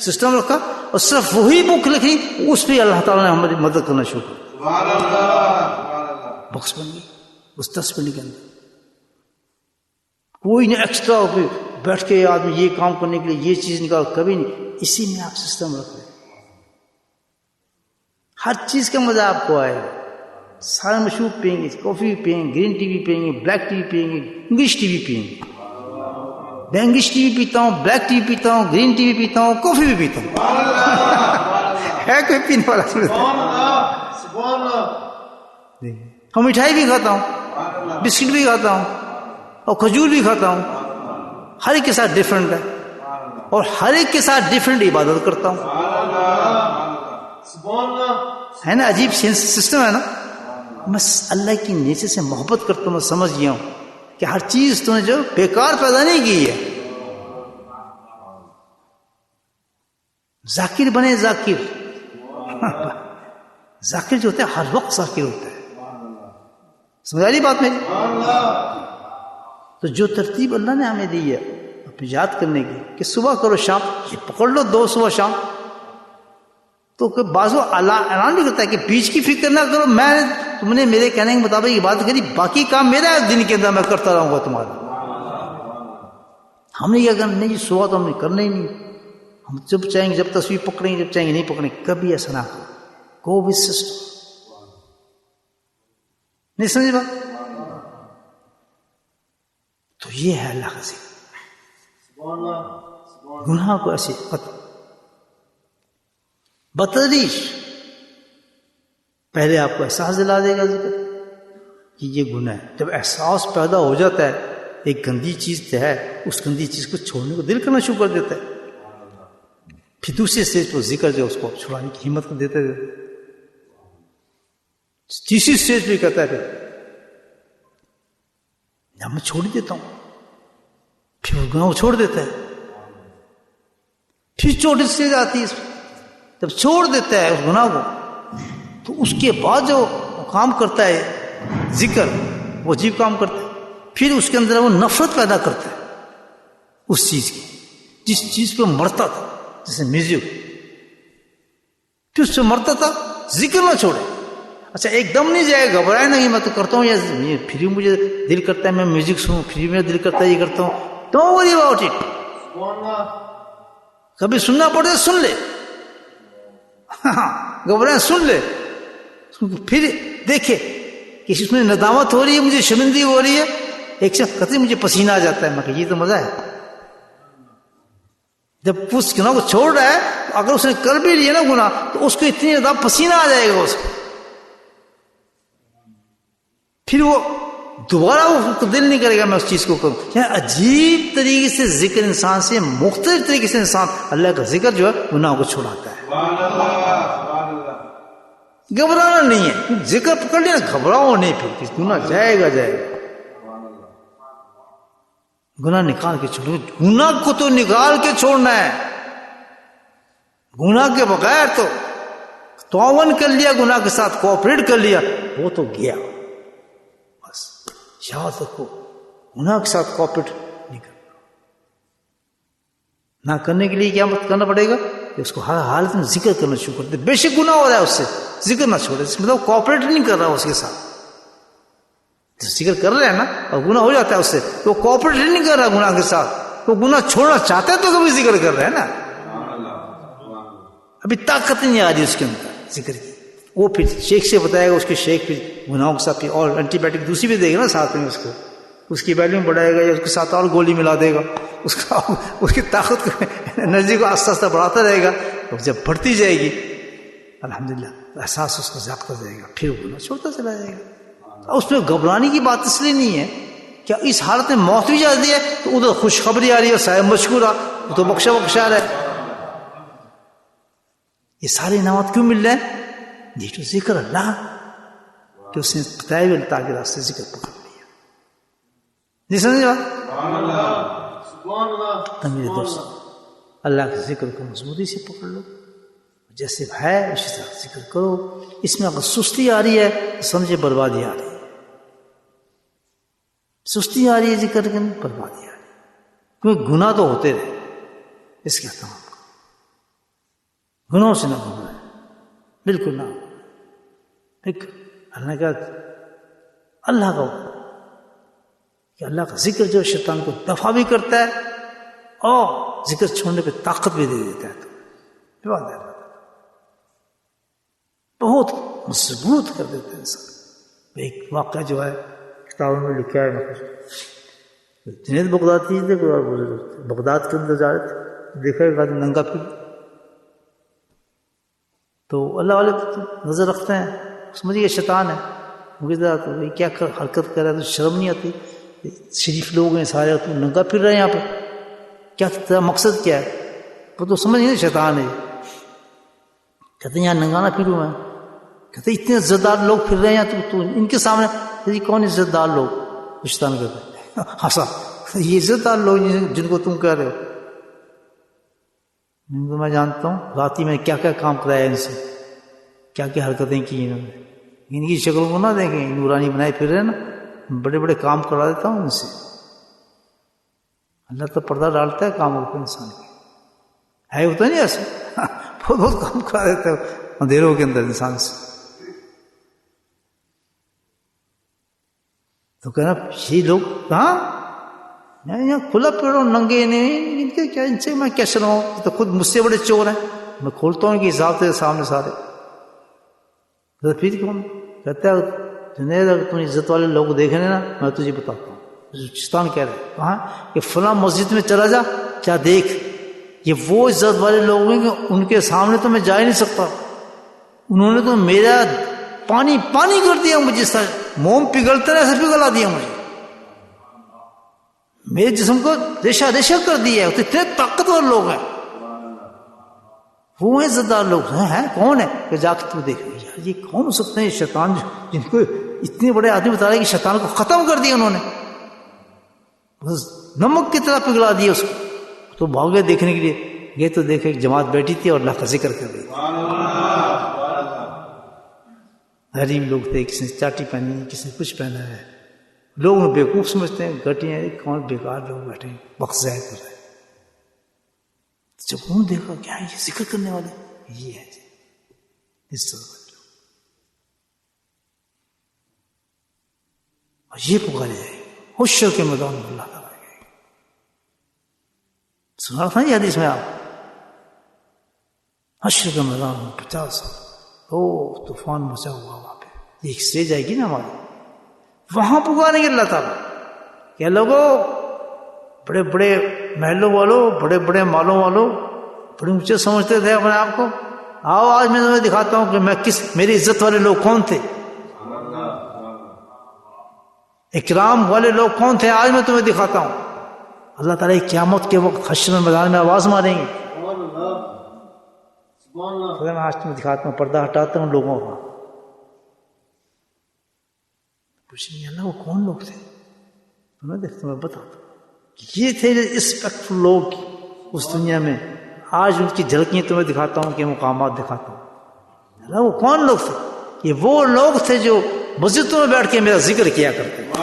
سسٹم رکھا اور صرف وہی بک لکھی، اس پہ اللہ تعالیٰ نے ہماری مدد کرنا شروع کر. بکس بن گئی اس 10 منٹ کے اندر. کوئی نہیں ایکسٹرا بیٹھ کے آدمی یہ کام کرنے کے لیے یہ چیز نکال، کبھی نہیں. اسی میں آپ سسٹم رکھ لیں، ہر چیز کا مزہ آپ کو آئے گا. سارے مشروب پئیں گے، کافی بھی پئیں گے، گرین ٹی بھی پئیں گے، بلیک ٹی بھی پئیں گے، انگلش ٹی بھی پئیں گے. میں انگلش ٹی بھی پیتا ہوں، بلیک ٹی بھی پیتا ہوں، گرین ٹی بھی پیتا ہوں، کافی بھی پیتا ہوں. ہے کوئی پینے والا؟ ہم مٹھائی بھی کھاتا ہوں، بسکٹ بھی کھاتا ہوں، اور کھجور بھی کھاتا ہوں. ہر ایک کے ساتھ ڈفرینٹ ہے، اور ہر ایک کے ساتھ ڈفرینٹ عبادت کرتا ہوں. ہے نا عجیب سسٹم ہے نا. میں اللہ کی نیچے سے محبت کرتا ہوں. میں سمجھ گیا ہوں کہ ہر چیز تو نے جو بیکار پیدا نہیں کی ہے. ذاکر بنے، ذاکر ذاکر جو ہوتا ہے ہر وقت ذاکر ہوتا ہے. سمجھ آ رہی بات میری؟ تو جو ترتیب اللہ نے ہمیں دی ہے اپنی یاد کرنے کی کہ صبح کرو شام، یہ پکڑ لو 2 صبح شام. تو بعض اعلان بھی کرتا ہے کہ بیچ کی فکر نہ کرو، تم نے میرے کہنے کے مطابق عبادت کری، باقی کام میرا ہے، دن کے اندر میں کرتا رہوں گا تمہارا. ہم نے کیا کرنا نہیں، صبح تو ہم نے کرنا ہی نہیں. ہم جب چاہیں گے جب تصویر پکڑیں گے، جب چاہیں گے نہیں پکڑیں گے. کبھی ایسا نہ کرو. Go with system. نہیں سمجھے بات؟ تو یہ ہے اللہ کا ذکر. گناہ کو ایسے بتدریج پہلے آپ کو احساس دلا دے گا ذکر کہ یہ گناہ ہے. جب احساس پیدا ہو جاتا ہے ایک گندی چیز ہے، اس گندی چیز کو چھوڑنے کو دل کرنا شروع کر دیتا ہے. پھر دوسرے اسٹیج پر ذکر جو اس کو چھڑانے کی ہمت کو دیتے دیتے. تیسری اسٹیج پہ کہتا ہے پھر میں چھوڑ دیتا ہوں، پھر وہ گناہ چھوڑ دیتا ہے. پھر چوٹی اسٹیج آتی ہے، جب چھوڑ دیتا ہے اس گناہ کو تو اس کے بعد جو کام کرتا ہے ذکر، وہ عجیب کام کرتا ہے. پھر اس کے اندر وہ نفرت پیدا کرتا ہے اس چیز کی جس چیز پہ مرتا تھا، جیسے میوزک. پھر اس سے مرتا تھا، ذکر نہ چھوڑے. اچھا ایک دم نہیں جائے، گھبرائے نہیں میں تو کرتا ہوں، یا پھر مجھے دل کرتا ہے میں میوزک سنوں، پھر میرا دل کرتا ہے یہ کرتا ہوں. Don't worry about it. کبھی سننا پڑے سن لے، گھبرائے سن لے، پھر دیکھے کہ اس میں ندامت ہو رہی ہے، مجھے شرمندگی ہو رہی ہے. ایک شخص کہتے مجھے پسینہ آ جاتا ہے. میں کہ یہ تو مزہ ہے. جب اس گناہ کو چھوڑ رہا ہے، اگر اس نے کر بھی لیا نا گناہ، تو اس کو اتنی زیادہ پسینہ آ جائے گا اس کو. پھر وہ دوبارہ وہ دل نہیں کرے گا میں اس چیز کو کروں. یعنی عجیب طریقے سے ذکر انسان سے، مختلف طریقے سے انسان اللہ کا ذکر جو ہے گناہ کو چھڑاتا ہے. گھبرانا نہیں ہے، ذکر پکڑ لیا، گھبراؤ نہیں. پھر گناہ جائے گا جائے گا. گناہ نکال کے چھوڑو. گناہ کو تو نکال کے چھوڑنا ہے. گناہ کے بغیر تو تعاون کر لیا، گناہ کے ساتھ کوآپریٹ کر لیا، وہ تو گیا. بس یاد رکھو گناہ کے ساتھ کوآپریٹ نہیں کرنا. نہ کرنے کے لیے کیا کرنا پڑے گا کہ اس کو ہر حالت میں ذکر کرنا شروع کر دے. بے شک گناہ ہو رہا ہے اس سے، ذکر نہ چھوڑے. اس مطلب کوآپریٹ نہیں کر رہا اس کے ساتھ. ذکر کر رہے ہیں نا اور گناہ ہو جاتا ہے اس سے، تو کوآپریٹ نہیں کر رہا گناہ کے ساتھ. تو گناہ چھوڑنا چاہتا ہے تو کبھی ذکر کر رہا ہے نا. ابھی طاقت نہیں آ رہی اس کے اندر ذکر کی. وہ پھر شیخ سے بتائے گا، اس کے شیخ پھر گناہوں کے ساتھ پھر اور اینٹی بایوٹک دوسری بھی دے گا نا ساتھ میں، اس کو اس کی ویلیو بڑھائے گا یا اس کے ساتھ اور گولی ملا دے گا. اس کی طاقت کو انرجی کو آہستہ آہستہ بڑھاتا رہے گا. اور جب بڑھتی جائے گی الحمدللہ احساس اس کو ضابطہ جائے گا، پھر گناہ چھوڑتا چلا جائے گا. اس میں گھبرانے کی بات اس لیے نہیں ہے کہ اس حالت میں موت بھی جاتی ہے تو ادھر خوشخبری آ رہی ہے، صاحب مشکور آ وہ تو بخشا بخشا رہا ہے. یہ سارے انعامات کیوں مل رہے ہیں؟ یہ تو ذکر اللہ کہ اس نے بتایا ہوئے تاکہ راستے ذکر پکڑ لیا. جی سمجھے بات؟ میرے دوست اللہ کے ذکر کو مضبوطی سے پکڑ لو، جیسے ہے اسی طرح ذکر کرو. اس میں اگر سستی آ رہی ہے تو سمجھے بربادی آ رہی ہے. سستی آ رہی ہے ذکر کے اندر، بربادی آ رہی ہے. کیونکہ گناہ تو ہوتے رہے، اس کے احتمام گناہوں سے نہ گھبرائے، بالکل نہ. اللہ کا کہ اللہ کا ذکر جو شیطان کو دفع بھی کرتا ہے اور ذکر چھوڑنے پہ طاقت بھی دے دیتا ہے. تو بہت مضبوط کر دیتا ہے انسان. ایک واقعہ جو ہے کتابوں میں لکھا ہے، جنید بغدادی تھے، بغداد کے اندر جا رہے تھے، دیکھا ایک آدمی ننگا پھر. تو اللہ والے نظر رکھتے ہیں، سمجھیے شیطان ہے، تو کیا حرکت کر رہا ہے، تو شرم نہیں آتی. شریف لوگ ہیں سارے، تو ننگا پھر رہے ہیں یہاں پہ، کیا تیرا مقصد کیا ہے؟ وہ تو سمجھ نہیں شیطان ہے. کہتے ہیں یہاں ننگا نہ پھروں میں. کہتے اتنے عزت دار لوگ پھر رہے ہیں تو ان کے سامنے کون عزت دار لوگ؟ شیطان کہتے ہیں ہنسا، یہ عزت دار لوگ جن کو تم کہہ رہے ہو، ان کو میں جانتا ہوں. رات ہی میں کیا کیا کام کرایا ان سے، کیا کیا حرکتیں کی انہوں نے. ان کی شکل کو نہ دیکھیں، نورانی بنائے پھر رہے نا، بڑے بڑے کام کروا دیتا ہوں ان سے. اللہ تو پردہ ڈالتا ہے کاموں کو انسان کے، ہے ہوتا نہیں ایسے بہت بہت کام کرا دیتا ہے اندھیروں کے اندر انسان سے. تو کہنا یہ لوگ کہاں یہاں کھلا پیڑوں ننگے نہیں، ان کے کیا، ان سے میں کیسے رہوں؟ تو خود مجھ سے بڑے چور ہیں، میں کھولتا ہوں کہ حساب سے سامنے سارے. تو پھر کون کہتا ہے جنید اگر تم عزت والے لوگ دیکھنے نا، میں تجھے بتاتا ہوں. شیطان کہہ رہے ہیں کہاں کہ فلاں مسجد میں چلا جا، کیا دیکھ یہ وہ عزت والے لوگ ہیں کہ ان کے سامنے تو میں جا ہی نہیں سکتا. انہوں نے تو میرا پانی پانی کر دیا مجھے، اس طرح موم پگھلتا ہے ایسے پگھلا دیا مجھے، میرے جسم کو ریشہ ریشہ کر دیا ہے. تو اتنے طاقتور لوگ ہیں، وہ ہیں عزتدار لوگ ہیں. کون ہے کہ جا کے تو دیکھ یار یہ کون ہو سکتے ہیں؟ شیطان جن کو اتنے بڑے آدمی بتا رہے کہ شیطان کو ختم کر دیا انہوں نے، بس نمک کی طرح پگھلا دیا اس کو. تو بھاگ گئے دیکھنے کے لیے. یہ تو دیکھے ایک جماعت بیٹھی تھی اور اللہ کا ذکر کر رہی تھی. غریب لوگ تھے، کسی نے چاٹی پہنی ہے، کسی نے کچھ پہنا ہے. لوگ بیوقوف سمجھتے ہیں، گھٹیا کون بیکار لوگ بیٹھے ہیں، وقت ضائع کر رہے ہیں. جب انہوں نے دیکھا کیا ہے یہ ذکر کرنے والے، یہ ہے اس طرح اور یہ پکارے جائے حشر کے میدان میں اللہ تعالیٰ گئے. سنا تھا یہ حدیث میں آپ، حشر کے میدان میں 50 طوفان مچا ہوا وہاں پہ. ایک اسٹیج آئے گی نا ہماری، وہاں پکاریں گے اللہ تعالیٰ کہ لوگوں بڑے بڑے محلوں والوں، بڑے بڑے مالوں والوں، بڑے اونچے سمجھتے تھے اپنے آپ کو، آؤ آج میں تمہیں دکھاتا ہوں کہ میں میری عزت والے لوگ کون تھے، اکرام والے لوگ کون تھے، آج میں تمہیں دکھاتا ہوں. اللہ تعالیٰ قیامت کے وقت حشر میں میدان میں آواز ماریں گے. میں آج تمہیں دکھاتا ہوں، پردہ ہٹاتا ہوں لوگوں کا. پوچھیں گے اللہ وہ کون لوگ تھے؟ تمہیں دیکھتا ہوں، میں بتاتا ہوں. یہ تھے رسپیکٹفل لوگ اس دنیا میں. آج ان کی جھلکیاں تمہیں دکھاتا ہوں کہ مقامات دکھاتا ہوں. وہ کون لوگ تھے؟ یہ وہ لوگ تھے جو مسجدوں میں بیٹھ کے میرا ذکر کیا کرتے تھے.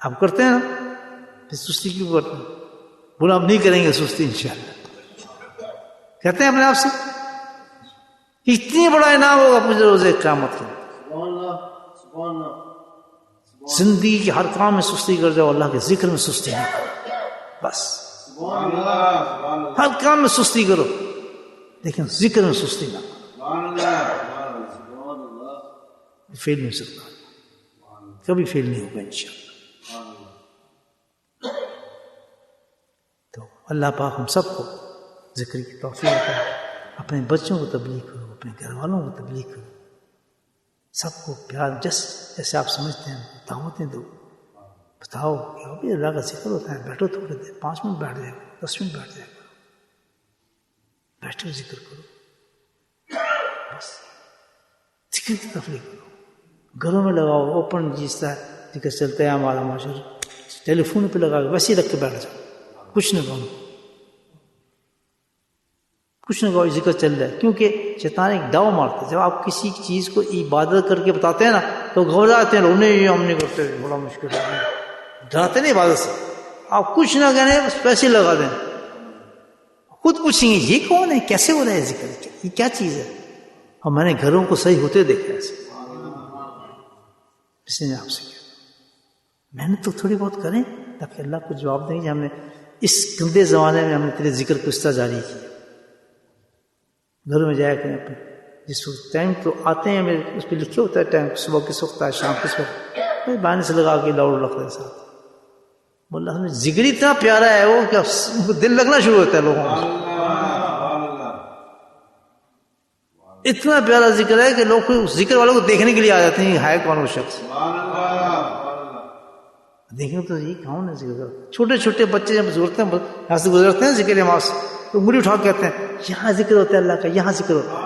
آپ کرتے ہیں نا؟ پھر سستی کیوں کرتے ہیں؟ بولا ہم نہیں کریں گے سستی انشاءاللہ. کہتے ہیں اپنے آپ سے اتنی بڑا انعام ہوگا مجھے روز قیامت کے. زندگی کے ہر کام میں سستی کر جاؤ، اللہ کے ذکر میں سستی نہ کرو. بس ہر کام میں سستی کرو لیکن ذکر میں سستی نہ کرو. فیل نہیں ہو سکتا، کبھی فیل نہیں ہوگا انشاءاللہ. تو اللہ پاک ہم سب کو ذکر کی توفیق عطا. اپنے بچوں کو تبلیغ کرو، اپنے گھر والوں کو تبلیغ کرو، سب کو پیار جیسے آپ سمجھتے ہیں دعوتیں دو. بتاؤ کہ ابھی اللہ کا ذکر ہوتا ہے، بیٹھو تھوڑے دیر، 5 منٹ بیٹھ جائے گا، 10 منٹ بیٹھ جائے گا، بیٹھو ذکر کرو. بس ذکر کی تفریح کرو. گھروں میں لگاؤ، اوپن جس طرح ذکر چلتا ہے ہمارا معاشر، ٹیلی فون پہ لگا کے ویسے ہی رکھ کے بیٹھ جاؤ، کچھ نہ کہو، کچھ نہ کہو، ذکر چل رہا ہے. کیونکہ شیطان ایک داؤ مارتا ہے. جب آپ کسی چیز کو عبادت کر کے بتاتے ہیں نا تو گھبراتے ہیں، نہیں ہم نہیں کرتے، بڑا مشکل ہے. ڈراتے نہیں عبادت سے. آپ کچھ نہ کہنے، بس پیسے لگا دیں. خود پوچھیں گے یہ کون ہے، کیسے ہو رہا ہے ذکر، یہ کیا چیز ہے. اور میں نے گھروں کو صحیح ہوتے دیکھا ایسے. اس نے آپ سے کیا محنت تو تھوڑی بہت کریں تاکہ اللہ کو جواب دیں کہ ہم نے اس گندے زمانے میں ہم نے تیرے ذکر کو اس طرح جاری کیا. گھروں میں جایا کریں اپنے، جس وقت ٹائم تو آتے ہیں میرے اس پہ لکھے ہوتا ہے ٹائم، صبح کس وقت آئے، شام کس وقت، بہانے سے لگا کے لاؤڈ رکھ رہے ساتھ. بولا ہمیں ذکر اتنا پیارا ہے وہ کہ دل لگنا شروع ہوتا ہے لوگوں کو. اتنا پیارا ذکر ہے کہ لوگ اس ذکر والوں کو دیکھنے کے لیے آ جاتے ہیں ہے کون وہ شخص. دیکھیں تو یہ کون ہے ذکر. چھوٹے چھوٹے بچے جب گزرتے ہیں یہاں سے گزرتے ہیں ذکر نماز تو انگلی اٹھا کے کہتے ہیں یہاں ذکر ہوتا ہے اللہ کا، یہاں ذکر ہوتا ہے.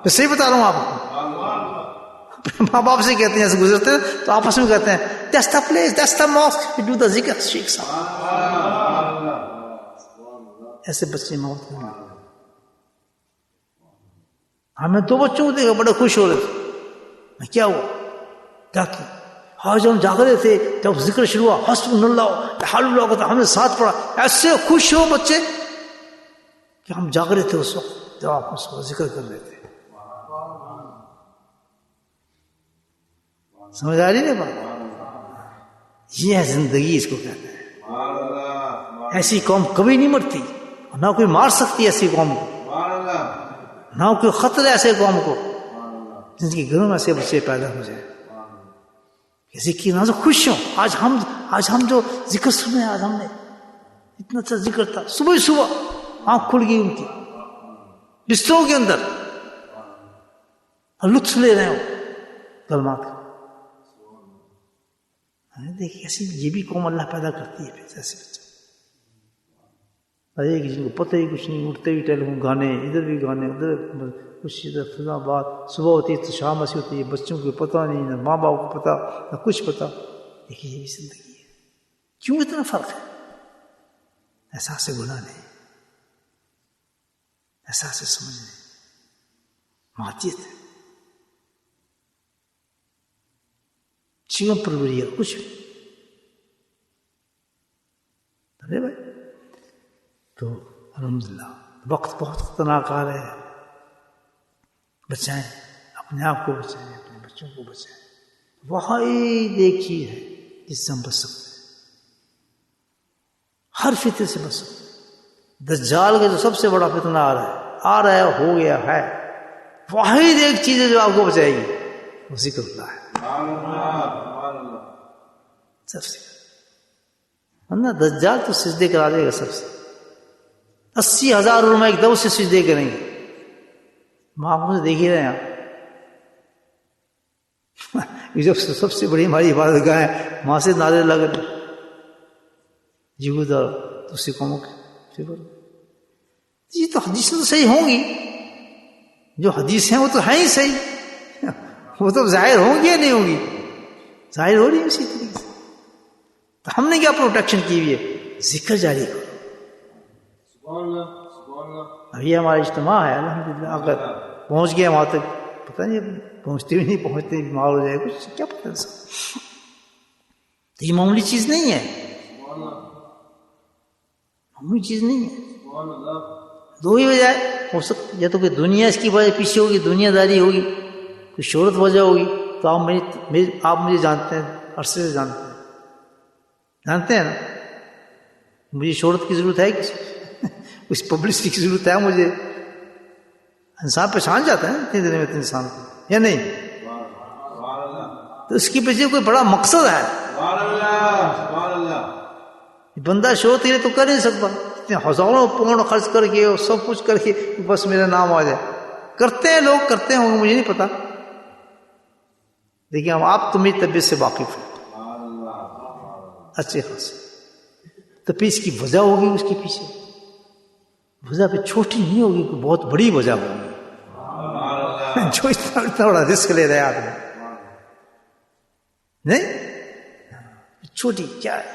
میں صحیح بتا رہا ہوں آپ کو. ماں باپ سے کہتے ہیں ایسے گزرتے ہیں تو آپس میں کہتے ہیں that's the place, that's the mosque, you do the ذکر شیخ صاحب. ایسے بچے موت میں ہمیں 2 بچوں کو دیکھا بڑے خوش ہو رہے تھے. میں کیا ہوا، کیا کیا؟ آج ہم جاگ رہے تھے جب ذکر شروع ہوا، حسبنا اللہ حال اللہ کو ہم نے ساتھ پڑھا. ایسے خوش ہو بچے کہ ہم جاگ رہے تھے اس وقت جب آپ اس کو ذکر کر رہے تھے. سمجھ آ رہی نا بات؟ یہ ہے زندگی، اس کو کہتے ہیں. ایسی قوم کبھی نہیں مرتی، نہ کوئی مار سکتی ایسی قوم کو، نہ کوئی خطر ہے ایسے قوم کو جن کے گھروں میں ایسے بچے پیدا ہو جائیں. ذکر نہ تو خوش ہوں. آج ہم جو ذکر سنے، آج ہم نے اتنا اچھا ذکر تھا. صبح صبح آنکھ کھل گئی ان کی بستروں کے اندر اور لطف لے رہے ہو کلمات کا. دیکھیے ایسی یہ بھی قوم اللہ پیدا کرتی ہے. پھر ایسے بچے ارے جن کو پتہ ہی کچھ نہیں، اٹھتے بھی ٹیلی فون گانے، ادھر بھی گانے، ادھر کچھ، ادھر فلاں بات. صبح ہوتی ہے تو شام ایسی ہوتی ہے، بچوں کو پتہ نہیں، نہ ماں باپ کو پتہ، نہ کچھ پتہ. دیکھیے یہ بھی زندگی ہے. کیوں اتنا فرق ہے؟ احساس گناہ نہیں، احساس سمجھ نہیں، معصیت ہے، چیزوں پر بری ہے کچھ. ارے بھائی تو الحمدللہ وقت بہت خطرناک آ رہا ہے. بچائیں اپنے آپ کو، بچائیں اپنے بچوں کو بچائیں. واحد ایک چیز ہے جس سے ہم بچ سکتے ہیں، ہر فتنے سے بچ سکتے ہیں. دجال کا جو سب سے بڑا فتنہ آ رہا ہے، ہو گیا ہے. واحد ایک چیز ہے جو آپ کو بچائے گی، وہ ذکر اللہ ہے. سب سے ورنہ دجال تو سجدے کرا دے گا سب سے. 80,000 روما ایک دو سے سجدے کریں گے. ماں کو دیکھ ہی رہے ہیں آپ. جو سب سے بڑی ہماری عبادت گاہ ہے، وہاں سے نعرے لگ رہے جیو دار دوسری قوموں کے. یہ تو حدیثیں تو صحیح ہوں گی، جو حدیث ہیں وہ تو ہیں ہی صحیح، وہ تو ظاہر ہوں گی یا نہیں ہوں گی. ظاہر ہو رہی ہے اسی طریقے سے. تو ہم نے کیا پروٹیکشن کی ہوئی ہے؟ ذکر جاری کرو. اب یہ ہمارا اجتماع ہے الحمدللہ، اگر پہنچ گیا وہاں تک پتہ نہیں پہنچتے بھی نہیں پہنچتے بیمار ہو جائے کچھ کیا پتہ. یہ معمولی چیز نہیں ہے، معمولی چیز نہیں ہے. دو ہی وجہ ہو سکتی، یا تو کہ دنیا اس کی وجہ پیچھے ہوگی، دنیا داری ہوگی، کوئی شہرت وجہ ہوگی. تو آپ مجھے جانتے ہیں، عرصے سے جانتے ہیں نا. مجھے شہرت کی ضرورت ہے کسی اس پبلسٹی کی ضرورت ہے مجھے؟ انسان پہچان جاتا ہے اتنے دن میں انسان کو، یا نہیں؟ تو اس کے پیچھے کوئی بڑا مقصد ہے. بندہ شہرت کے لیے تو کر نہیں سکتا، اتنے ہزاروں پاؤنڈ خرچ کر کے اور سب کچھ کر کے بس میرا نام آ جائے. کرتے ہیں لوگ، کرتے ہوں گے، مجھے نہیں پتا. دیکھیں آپ تو میری طبیعت سے واقف ہیں اچھے خاصے، تو پھر اس کی وجہ ہوگی، اس کے پیچھے وجہ پہ چھوٹی نہیں ہوگی، کوئی بہت بڑی وجہ ہوگی جو اتنا بڑا رسک لے رہے آدمی. نہیں چھوٹی کیا ہے،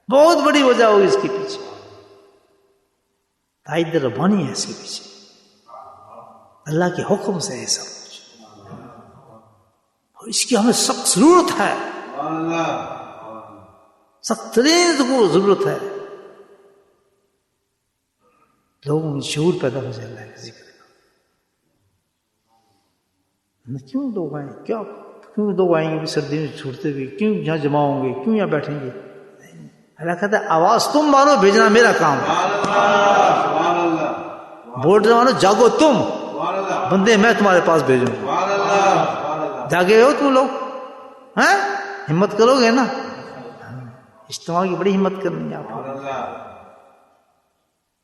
بہت بڑی وجہ ہوگی اس کے پیچھے. تائید ربانی ہے اس کے پیچھے، اللہ کے حکم سے ہے سب کچھ، اور اس کی ہمیں سخت ضرورت ہے، سخت ترین ضرورت ہے. لوگوں میں شعور پیدا ہو جائے اللہ کا ذکر کا. کیوں لوگ آئیں، کیوں لوگ آئیں گے سردی میں چھوٹتے ہوئے، کیوں یہاں جمع ہوں گے، کیوں یہاں بیٹھیں گے؟ اللہ کہتا ہے آواز تم مارو، بھیجنا میرا کام ہے. بول رہے مانو جاگو تم بندے، میں تمہارے پاس بھیجوں گا. جاگے ہو تم لوگ؟ ہمت کرو گے نا. اجتماع کی بڑی ہمت کرنی ہے آپ کو.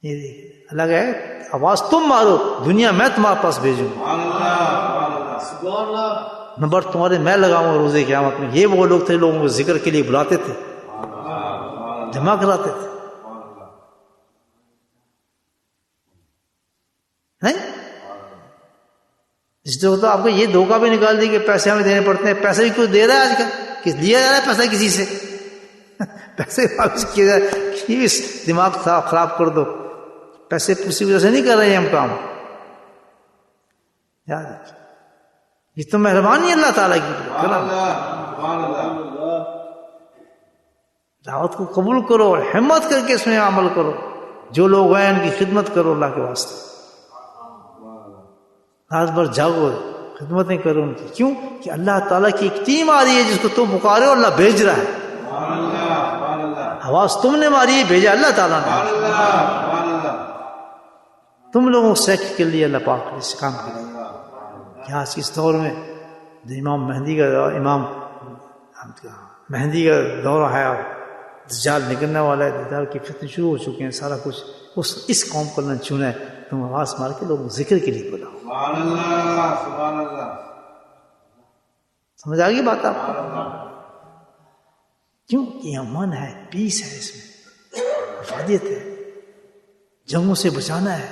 یہ دیکھیں اللہ کہ آواز تم مارو، دنیا میں تمہارے پاس بھیجوں گا. نمبر تمہارے میں لگاؤں گا روزے قیامت میں. یہ وہ لوگ تھے لوگوں کو ذکر کے لیے بلاتے تھے، جمع کراتے تھے. نہیں اس لیے تو آپ کو یہ دھوکہ بھی نکال دی کہ پیسے ہمیں دینے پڑتے ہیں. پیسے بھی کوئی دے رہا ہے آج کل، کس لیا جا رہا ہے پیسہ کسی سے؟ پیسے واپس کیے جائے، دماغ خراب کر دو. پیسے کسی وجہ سے نہیں کر رہے ہیں ہم کام. یاد رکھیے یہ تو مہربانی اللہ تعالیٰ کی کرم. دعوت کو قبول کرو اور ہمت کر کے اس میں عمل کرو. جو لوگ ہیں ان کی خدمت کرو اللہ کے واسطے. رات بھر جاگو، خدمتیں کرو ان کی. کیوں کہ اللہ تعالیٰ کی ایک ٹیم آ رہی ہے جس کو تم پکارے اور اللہ بھیج رہا ہے. آواز تم نے ماری ہے، بھیجا اللہ تعالیٰ نے. تم لوگوں سے کے لیے اللہ پاک نے اس کام کرے. کیا اس دور میں امام مہدی کا دور ہے، دجال نکلنے والا ہے، دجال کی فتنے شروع ہو چکے ہیں، سارا کچھ اس قوم کو نہ چنا ہے. تم آواز مار کے لوگ ذکر کے لیے بلاؤ. سمجھ آ گئی بات آپ کو؟ کیوں کہ امن ہے، پیس ہے، اس میں افادیت ہے، جنگوں سے بچانا ہے،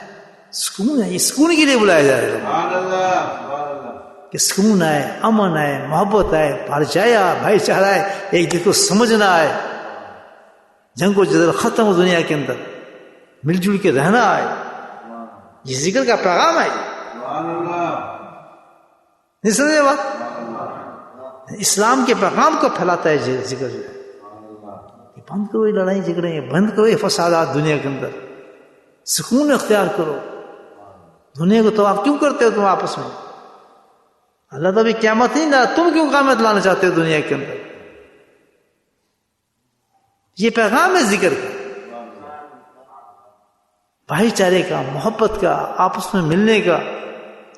سکون ہے. یہ سکون کے لیے بلایا جا رہا ہے کہ سکون ہے، امن ہے، محبت ہے، بھائی چارہ ہے، ایک دوسرے کو سمجھنا ہے، جنگ و جدل ختم ہو دنیا کے اندر، مل جل کے رہنا ہے. یہ ذکر کا پیغام ہے. نہیں سمجھے بات؟ اسلام کے پیغام کو پھیلاتا ہے ذکر. جو ہے بند کرو یہ لڑائی جھگڑے، بند کرو یہ فسادات دنیا کے اندر، سکون اختیار کرو. دنیا کو تو آپ کیوں کرتے ہو تم آپس میں؟ اللہ تو ابھی قیامت نہیں لا، تم کیوں قیامت لانا چاہتے ہو دنیا کے اندر؟ یہ پیغام ہے ذکر کا، بھائی چارے کا، محبت کا، آپس میں ملنے کا.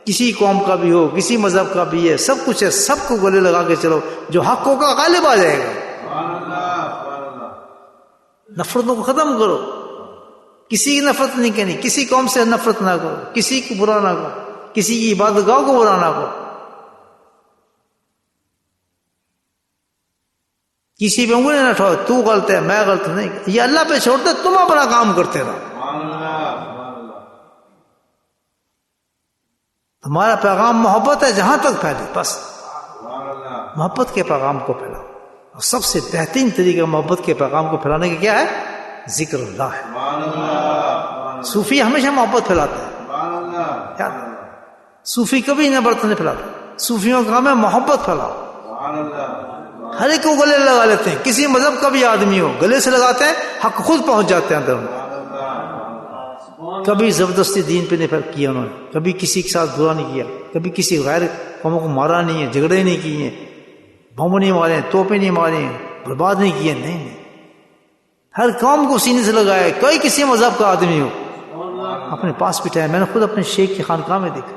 کسی قوم کا بھی ہو، کسی مذہب کا بھی ہے، سب کچھ ہے. سب کو گلے لگا کے چلو، جو حق ہوگا غالب آ جائے گا. نفرتوں کو ختم کرو. کسی کی نفرت نہیں کرنی، کسی قوم سے نفرت نہ کرو، کسی کو برا نہ کرو، کسی کی عبادت گاہ کو برا نہ کرو، کسی پہ انگلی نہ اٹھاؤ تو غلط ہے میں غلط نہیں. یہ اللہ پہ چھوڑ دے، تم اپنا کام کرتے رہو. ہمارا پیغام محبت ہے، جہاں تک پھیلے بس. محبت کے پیغام کو پھیلاؤ. اور سب سے بہترین طریقہ محبت کے پیغام کو پھیلانے کا کیا ہے؟ ذکر اللہ ہے. صوفی ہمیشہ محبت پھیلاتے ہیں. صوفی کبھی نہ برتن نہیں پھیلاتے. صوفیوں کا کام ہے محبت پھیلاؤ. ہر ایک کو گلے لگا لیتے ہیں. کسی مذہب کا بھی آدمی ہو گلے سے لگاتے ہیں, حق خود پہنچ جاتے ہیں اندر میں. کبھی زبردستی دین پہ نہیں کیا انہوں نے, کبھی کسی کے ساتھ برا نہیں کیا, کبھی کسی غیر قوموں کو مارا نہیں ہے, جھگڑے نہیں کیے, بم نہیں مارے, توپیں نہیں مارے, برباد نہیں کیے. نہیں, ہر قوم کو سینے سے لگایا. کوئی کسی مذہب کا آدمی ہو اپنے پاس بٹھایا. میں نے خود اپنے شیخ کی خانقاہ میں دیکھا.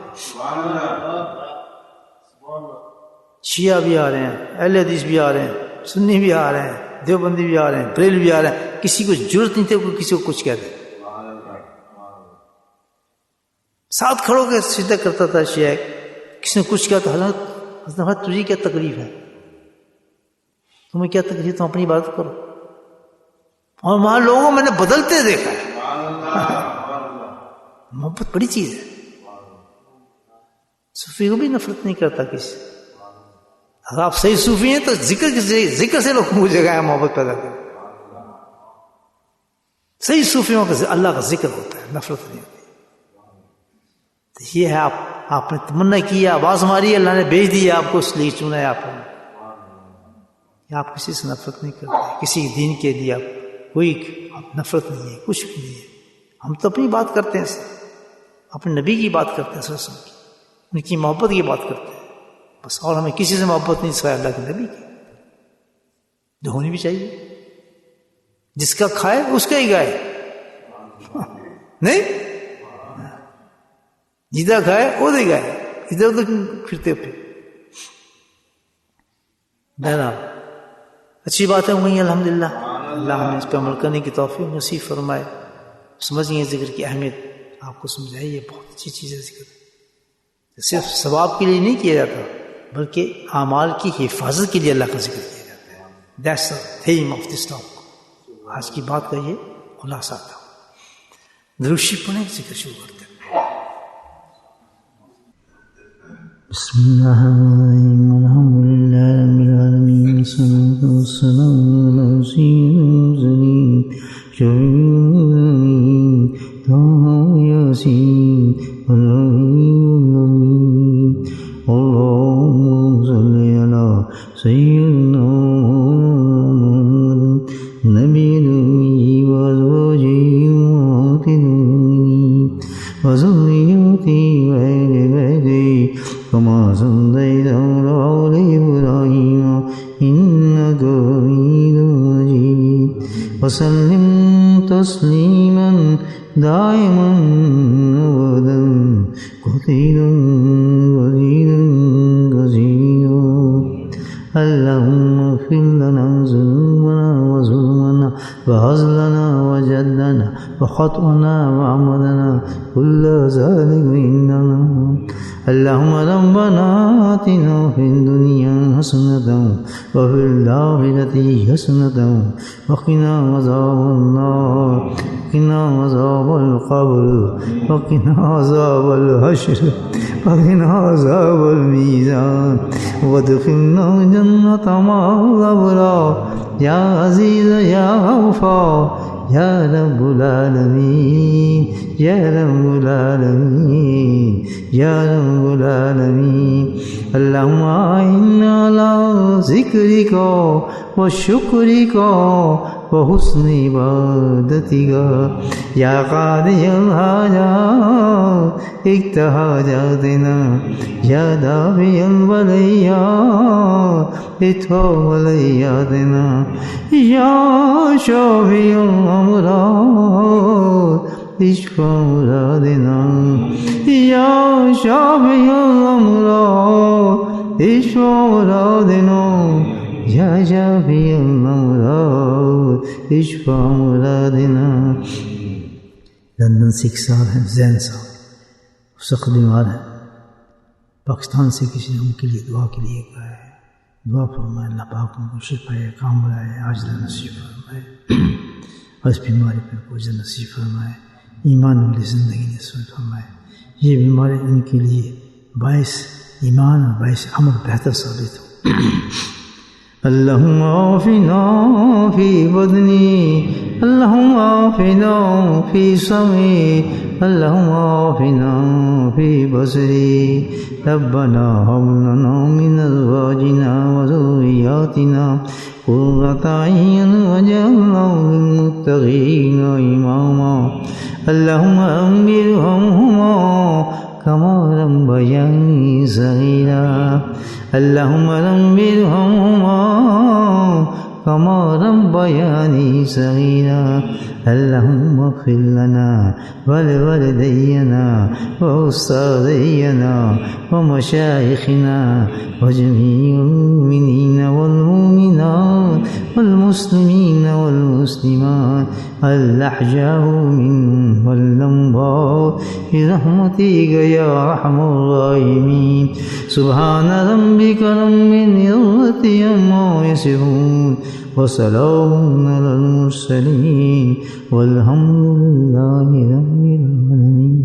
شیعہ بھی آ رہے ہیں, اہل حدیث بھی آ رہے ہیں, سنی بھی آ رہے ہیں, دیوبندی بھی آ رہے ہیں, بریلوی بھی آ رہے ہیں. کسی کو ضرورت نہیں تھی کوئی کسی کو کچھ کہہ دے. ساتھ کھڑو کے سجدہ کرتا تھا شیعہ. کسی نے کچھ کہا تو حضرت تجھے کیا تکلیف ہے, تمہیں کیا تکلیف, تم اپنی عبادت کرو. اور وہاں لوگوں میں نے بدلتے دیکھا ہے. محبت بڑی چیز ہے. صوفی کو بھی نفرت نہیں کرتا کسی. اگر آپ صحیح صوفی ہیں تو ذکر سے لوگوں کو جگہ ہے محبت پیدا کریں. صحیح صوفیوں کا اللہ کا ذکر ہوتا ہے, نفرت نہیں ہوتی. تو یہ ہے, آپ نے تمنا کی ہے, آواز ماری ہے, اللہ نے بھیج دی ہے آپ کو, اس لیے چنا ہے آپ کو. آپ کسی سے نفرت نہیں کرتے, کسی دین کے لیے آپ کوئی نفرت نہیں ہے, کچھ بھی نہیں ہے. ہم تو اپنی بات کرتے ہیں, اپنے نبی کی بات کرتے ہیں, صلی اللہ علیہ وسلم کی, ان کی محبت کی بات کرتے ہیں بس. اور ہمیں کسی سے محبت نہیں سوائے اللہ کے نبی کی, جو ہونی بھی چاہیے. جس کا کھائے اس کا ہی گائے, نہیں جدھر کھائے وہ دے گائے, ادھر ادھر پھرتے پھر. بہرحال اچھی باتیں ہوئی الحمدللہ. اللہ ہمیں اس پہ عمل کرنے کی توفیق نصیب فرمائے. سمجھیں ذکر کی اہمیت آپ کو سمجھائے. یہ بہت اچھی چیز ہے ذکر. صرف ثواب کے لیے نہیں کیا جاتا بلکہ اعمال کی حفاظت کے لیے اللہ کا ذکر کیا جاتا ہے. That's the theme of this talk. آج کی بات کا یہ خلاصہ تھا. درود شریف پڑھیں, ذکر شروع کرتے ہیں. بسم اللہ الرحمن الرحیم. الحمدللہ رب العالمین, والصلاۃ والسلام علی سید المرسلین شفیع طه یاسین اللهم صل على سيدنا محمد نبي الأمي وأزواجه أمهات المؤمنين وذريته وأهل بيته كما صليت على إبراهيم إنك حميد مجيد وسلم تسليما دائما أبدا كثيرا كثيرا كثيرا. اللهم اغفر لنا ذنوبنا وظلمنا وهزلنا وجدنا وخطأنا وعمدنا كل ذلك عندنا. اللهم ربنا آتنا في الدنيا حسنة وفي الآخرة حسنة وقنا عذاب النار وقنا عذاب القبر وقنا عذاب الحشر وقنا عذاب الميزان وادخلنا الجنة مع الأبرار يا عزيز يا غفار يا رب العالمين يا رب العالمين يا رب العالمين. اللهم أعنا على ذكرك وشكرك وحسن عبادتك يا قاضي الحاجات اقض حاجاتنا يا دافع البليات ادفع بلياتنا يا شافي الأمراض اشفى مرادنا يا شافي الأمراض اشفى مرادنا يا شافي الأمراض اشفى مرادنا. لندن سے ایک صاحب ہیں زین صاحب, سخت بیمار ہیں. پاکستان سے کسی نے ان کے لیے دعا کے لیے کہا ہے, دعا فرمائے اللہ پاک ان کو شفا کام بلائے, عاجلہ نصیب فرمائے, اور اس بیماری پر کو اجر نصیب فرمائے, ایمان والی زندگی نصیب فرمائے. یہ بیماری ان کے لیے باعث ایمان اور باعث عمل بہتر ثابت ہو. اللهم عافنا في بدني، اللهم عافنا في سمعي، اللهم عافنا في بصري. ربنا هب لنا من أزواجنا وذرياتنا قرة أعين واجعلنا للمتقين إماما. اللهم أنبئهما كما ربياني صغيرا، اللهم أنبئهما كما ربياني صغيرا. اللهم اغفر لنا ولوالدينا وأستاذينا ومشايخنا وجميع المؤمنين والمؤمنات والمسلمين والمسلمات الأحياء منهم والأموات برحمتك يا أرحم الراحمين. سبحان ربك رب العزة عما يصفون وسلام على المرسلين والحمد لله رب العالمين.